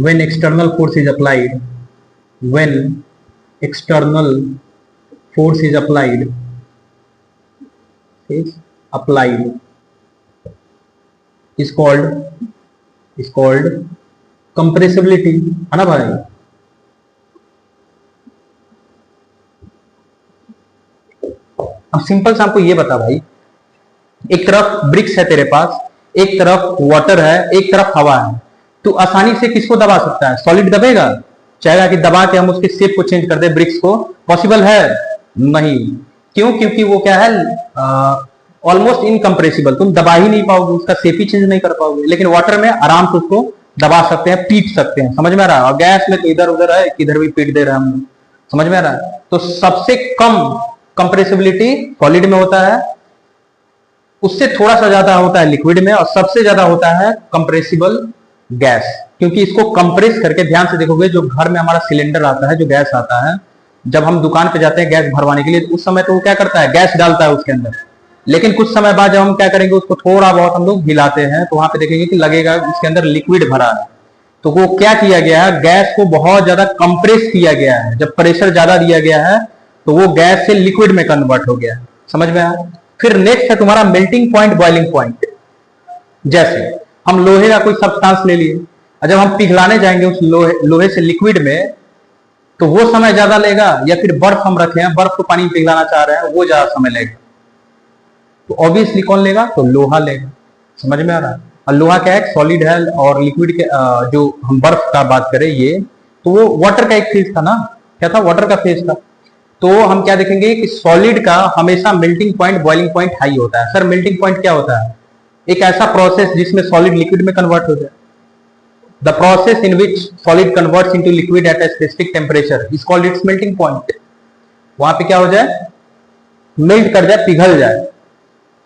when external force is applied, when external force is applied is called compressibility, है ना भाई? अब simple से आपको ये बता भाई, एक तरफ ब्रिक्स है तेरे पास, एक तरफ वाटर है, एक तरफ हवा है, तो आसानी से किसको दबा सकता है, सॉलिड दबेगा? चाहेगा कि दबा के हम उसके शेप को चेंज कर दे ब्रिक्स को? पॉसिबल है? नहीं। क्यों? क्योंकि वो क्या है, ऑलमोस्ट इनकम्प्रेसिबल, तुम दबा ही नहीं पाओगे, उसका शेप ही चेंज नहीं कर पाओगे। लेकिन वाटर में आराम से उसको दबा सकते हैं, पीट सकते हैं। समझ में आ रहा है? और गैस में तो इधर उधर है, किधर भी पीट दे रहे हैं हम। समझ में आ रहा है? तो सबसे कम कंप्रेसिबिलिटी सॉलिड में होता है, उससे थोड़ा सा ज्यादा होता है लिक्विड में, और सबसे ज्यादा होता है कंप्रेसिबल गैस। क्योंकि इसको कंप्रेस करके, ध्यान से देखोगे, जो घर में हमारा सिलेंडर आता है, जो गैस आता है, जब हम दुकान पे जाते हैं गैस भरवाने के लिए, तो उस समय तो वो क्या करता है, गैस डालता है उसके अंदर। लेकिन कुछ समय बाद जब हम क्या करेंगे, उसको थोड़ा बहुत हम लोग हिलाते हैं, तो वहां पे देखेंगे कि लगेगा उसके अंदर लिक्विड भरा है। तो वो क्या किया गया है, गैस को बहुत ज्यादा कंप्रेस किया गया है। जब प्रेशर ज्यादा दिया गया है तो वो गैस से लिक्विड में कन्वर्ट हो गया है। समझ में आया? फिर नेक्स्ट है तुम्हारा मेल्टिंग पॉइंट, बॉइलिंग पॉइंट। जैसे हम लोहे का कोई सब्सटेंस ले लिए, और जब हम पिघलाने जाएंगे उस लोहे से लिक्विड में, तो वो समय ज्यादा लेगा, या फिर बर्फ हम रखे हैं, बर्फ को पानी में पिघलाना चाह रहे हैं, वो ज्यादा समय लेगा। तो ऑब्वियसली कौन लेगा, तो लोहा लेगा। समझ में आ रहा है? और लोहा क्या है, सॉलिड है, और लिक्विड के जो हम बर्फ का बात करें ये, तो वो वाटर का एक फेज था ना, क्या था, वाटर का फेज था। तो हम क्या देखेंगे कि सॉलिड का हमेशा melting point, boiling point high होता है। सर मेल्टिंग पॉइंट क्या होता है, एक ऐसा प्रोसेस जिसमें सॉलिड लिक्विड में कन्वर्ट हो जाए। The process in which solid converts into liquid at a specific temperature is called its melting point. वहां पे क्या हो जाए, मेल्ट कर जाए, पिघल जाए।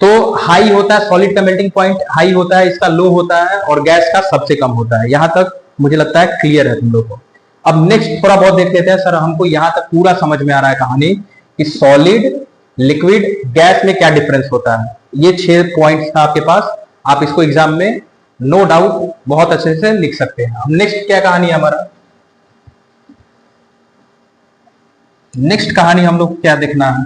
तो हाई होता है सॉलिड का मेल्टिंग पॉइंट, हाई होता है, इसका लो होता है, और गैस का सबसे कम होता है। यहां तक मुझे लगता है क्लियर है तुम लोग को। अब नेक्स्ट थोड़ा बहुत देख लेते हैं। सर हमको यहां तक पूरा समझ में आ रहा है कहानी कि सॉलिड, लिक्विड, गैस में क्या डिफरेंस होता है। ये 6 पॉइंट्स था आपके पास, आप इसको एग्जाम में नो डाउट बहुत अच्छे से लिख सकते हैं। अब नेक्स्ट क्या कहानी है हमारा, नेक्स्ट कहानी हम लोग क्या देखना है,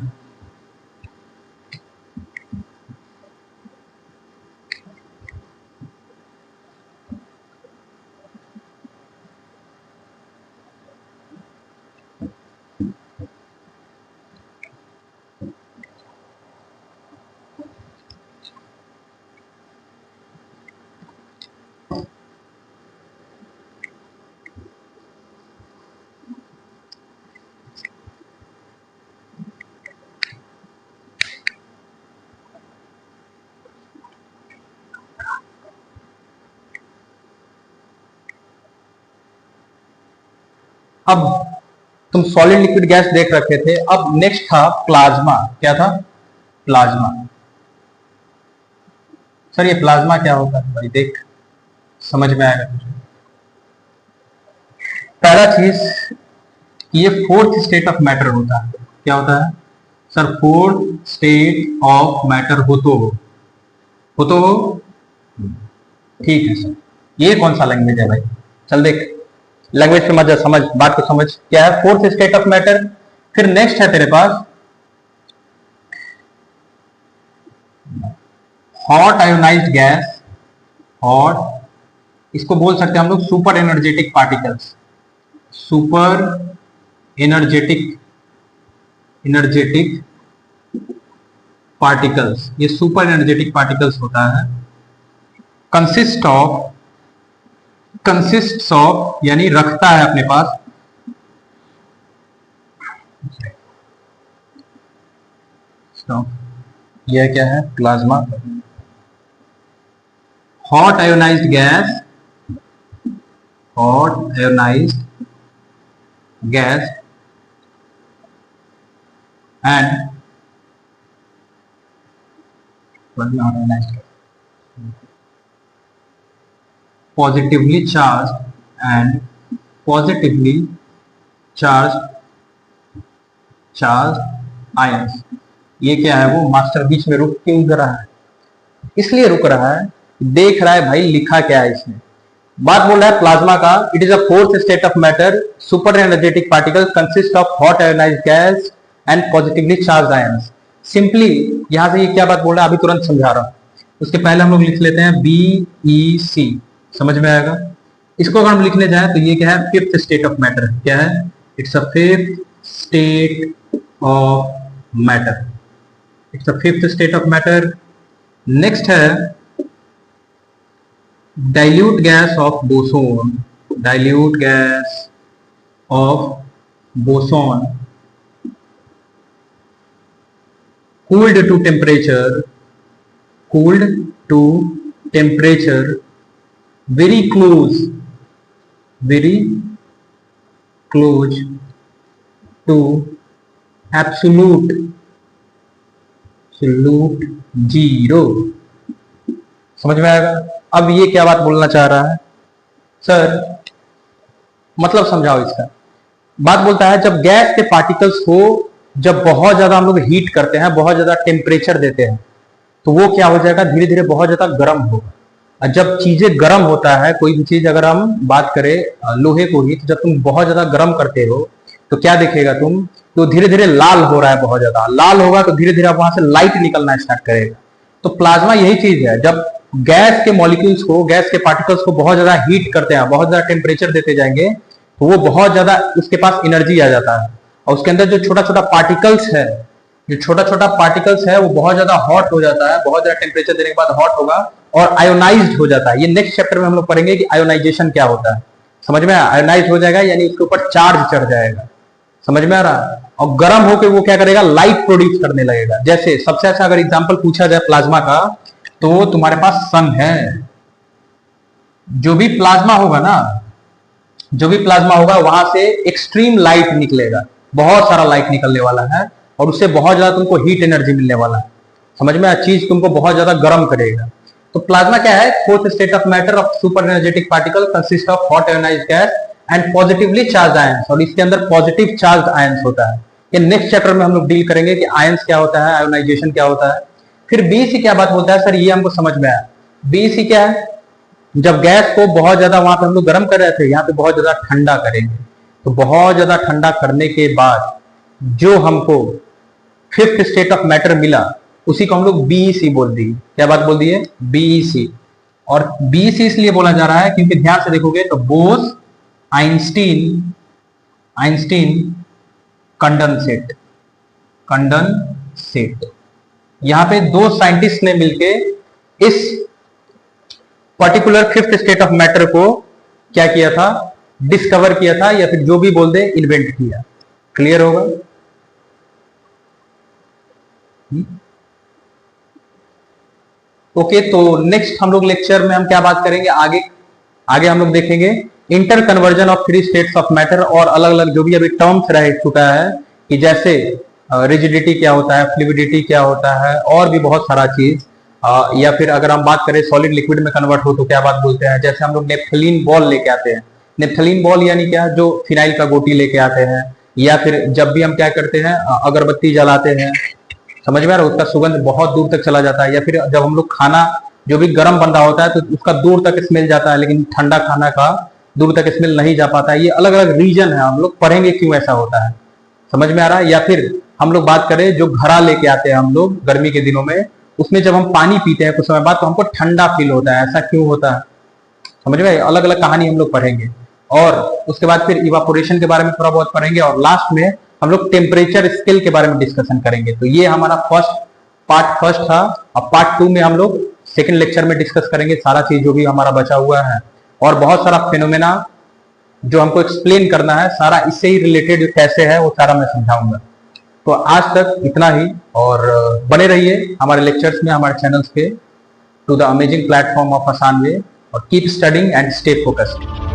अब तुम सॉलिड लिक्विड गैस देख रखे थे। अब नेक्स्ट था प्लाज्मा। क्या था, प्लाज्मा। सर ये प्लाज्मा क्या होता है भाई, देख समझ में आएगा तुझे। पहला चीज, ये फोर्थ स्टेट ऑफ मैटर होता है। क्या होता है sir, fourth state of matter हो तो हो। ठीक है सर, ये कौन सा लैंग्वेज है भाई, चल देख लैंग्वेज पे मत जा, समझ बात को, समझ क्या है फोर्थ स्टेट ऑफ मैटर। फिर नेक्स्ट है तेरे पास हॉट आयोनाइज्ड गैस, हॉट, इसको बोल सकते हैं हम लोग super energetic particles, super energetic particles, ये सुपर एनर्जेटिक पार्टिकल्स होता है। कंसिस्ट्स ऑफ यानी रखता है अपने पास, यह क्या है, plasma. Hot ionised gas, hot ionised gas and positively charged and positively charged ions। ये क्या है, वो मास्टर बीच में रुक क्यों रहा है, इसलिए रुक रहा है, देख रहा है भाई लिखा क्या है इसमें। बात बोल रहा है प्लाज्मा का, it is a fourth state of matter, super energetic particle consist of hot ionised gas and positively charge ions. Simply यहां से ये क्या बात बोल रहा है अभी तुरंत समझा रहा हूं। उसके पहले हम लोग लिख लेते हैं BeC, समझ में आएगा। इसको अगर हम लिखने जाए तो ये क्या है, फिफ्थ स्टेट ऑफ मैटर। क्या है, it's a fifth state of matter, it's a fifth state of matter. Next है dilute gas of boson, dilute gas of boson cooled to temperature, cooled to temperature very close to absolute zero. समझ में आएगा? अब ये क्या बात बोलना चाह रहा है सर, मतलब समझाओ इसका। बात बोलता है जब गैस के पार्टिकल्स को जब बहुत ज्यादा हम लोग हीट करते हैं, बहुत ज्यादा टेम्परेचर देते हैं, तो वो क्या हो जाएगा, धीरे धीरे बहुत ज्यादा गर्म होगा। और जब चीजें गर्म होता है, कोई भी चीज अगर हम बात करें लोहे को ही, तो जब तुम बहुत ज्यादा गर्म करते हो तो क्या देखेगा तुम, तो धीरे धीरे लाल हो रहा है, बहुत ज्यादा लाल होगा तो धीरे धीरे वहां से लाइट निकलना स्टार्ट करेगा। तो प्लाज्मा यही चीज है, जब गैस के मॉलिक्यूल्स को, गैस के पार्टिकल्स को बहुत ज्यादा हीट करते हैं, बहुत ज्यादा टेम्परेचर देते जाएंगे, तो वो बहुत ज्यादा उसके पास एनर्जी आ जाता है, और उसके अंदर जो छोटा छोटा पार्टिकल्स है, जो छोटा छोटा पार्टिकल्स है वो बहुत ज्यादा हॉट हो जाता है, बहुत ज्यादा टेम्परेचर देने के बाद हॉट होगा और आयोनाइज्ड हो जाता है। ये नेक्स्ट चैप्टर में हम लोग पढ़ेंगे कि आयोनाइजेशन क्या होता है। समझ में? आयोनाइज हो जाएगा यानी उसके ऊपर चार्ज चढ़ जाएगा। समझ में आ रहा है? और गर्म होकर वो क्या करेगा, लाइट प्रोड्यूस करने लगेगा। जैसे सबसे अच्छा अगर एग्जांपल पूछा जाए प्लाज्मा का, तो तुम्हारे पास सन है। जो भी प्लाज्मा होगा ना, जो भी प्लाज्मा होगा वहां से एक्सट्रीम लाइट निकलेगा, बहुत सारा लाइट निकलने वाला है, और उससे बहुत ज्यादा तुमको हीट एनर्जी मिलने वाला है। समझ में? चीज तुमको बहुत ज्यादा गर्म करेगा। तो प्लाज्मा क्या है? Fourth state of matter of super energetic particle consist of hot ionised gas and positively charge ions, और इसके अंदर पॉजिटिव चार्ज आयंस होता है। ये नेक्स्ट चैप्टर में हम लोग डील करेंगे कि आयंस क्या होता है, आयोनाइजेशन क्या होता है। फिर बीईसी क्या बात बोलता है सर, ये हमको समझ में आया। बीईसी क्या है? जब गैस को बहुत ज्यादा वहां पे हम लोग गर्म कर रहे थे, यहाँ पे बहुत ज्यादा ठंडा करेंगे, तो बहुत ज्यादा ठंडा करने के बाद जो हमको फिफ्थ स्टेट ऑफ मैटर मिला, उसी को हम लोग बीईसी बोल दिए। क्या बात बोल दिए? बीईसी। और बीईसी इसलिए बोला जा रहा है क्योंकि ध्यान से देखोगे तो बोस आइंस्टीन कंडेंसेट, यहां पे दो साइंटिस्ट ने मिलके इस particular fifth state of matter को क्या किया था, डिस्कवर किया था, या फिर जो भी बोल दे इन्वेंट किया। क्लियर होगा? ओके, तो नेक्स्ट हम लोग लेक्चर में हम क्या बात करेंगे, आगे हम लोग देखेंगे inter conversion of three states of matter, और अलग अलग जो भी अभी टर्म्स रह चुका है कि जैसे रिजिडिटी क्या होता है, फ्लूइडिटी क्या होता है, और भी बहुत सारा चीज। या फिर अगर हम बात करें सॉलिड लिक्विड में कन्वर्ट हो तो क्या बात बोलते हैं, जैसे हम लोग नेफ्थलीन बॉल लेके आते हैं। नेफ्थलीन बॉल यानी क्या, जो फिनाइल का गोटी लेके आते हैं, या फिर जब भी हम क्या करते हैं, अगरबत्ती जलाते हैं, समझ में आ रहा है, उसका सुगंध बहुत दूर तक चला जाता है। या फिर जब हम लोग खाना जो भी गर्म बन रहा होता है तो उसका दूर तक स्मेल जाता है, लेकिन ठंडा खाना का दूर तक स्मेल नहीं जा पाता है। ये अलग अलग रीजन है, हम लोग पढ़ेंगे क्यों ऐसा होता है। समझ में आ रहा है? या फिर हम लोग बात करें जो घड़ा लेके आते हैं हम लोग गर्मी के दिनों में, उसमें जब हम पानी पीते हैं कुछ समय बाद तो हमको ठंडा फील होता है, ऐसा क्यों होता है? समझ में? अलग अलग कहानी हम लोग पढ़ेंगे, और उसके बाद फिर इवापोरेशन के बारे में थोड़ा बहुत पढ़ेंगे, और लास्ट में हम लोग टेम्परेचर स्केल के बारे में डिस्कशन करेंगे। तो ये हमारा पार्ट फर्स्ट था। अब पार्ट 2 में हम लोग सेकंड लेक्चर में डिस्कस करेंगे सारा चीज जो भी हमारा बचा हुआ है, और बहुत सारा फेनोमेना जो हमको एक्सप्लेन करना है, सारा इससे ही रिलेटेड कैसे है वो सारा मैं समझाऊंगा। तो आज तक इतना ही, और बने रहिए हमारे लेक्चर्स में, हमारे चैनल्स पे, to the amazing platform of आसान वे, और keep studying and stay focused.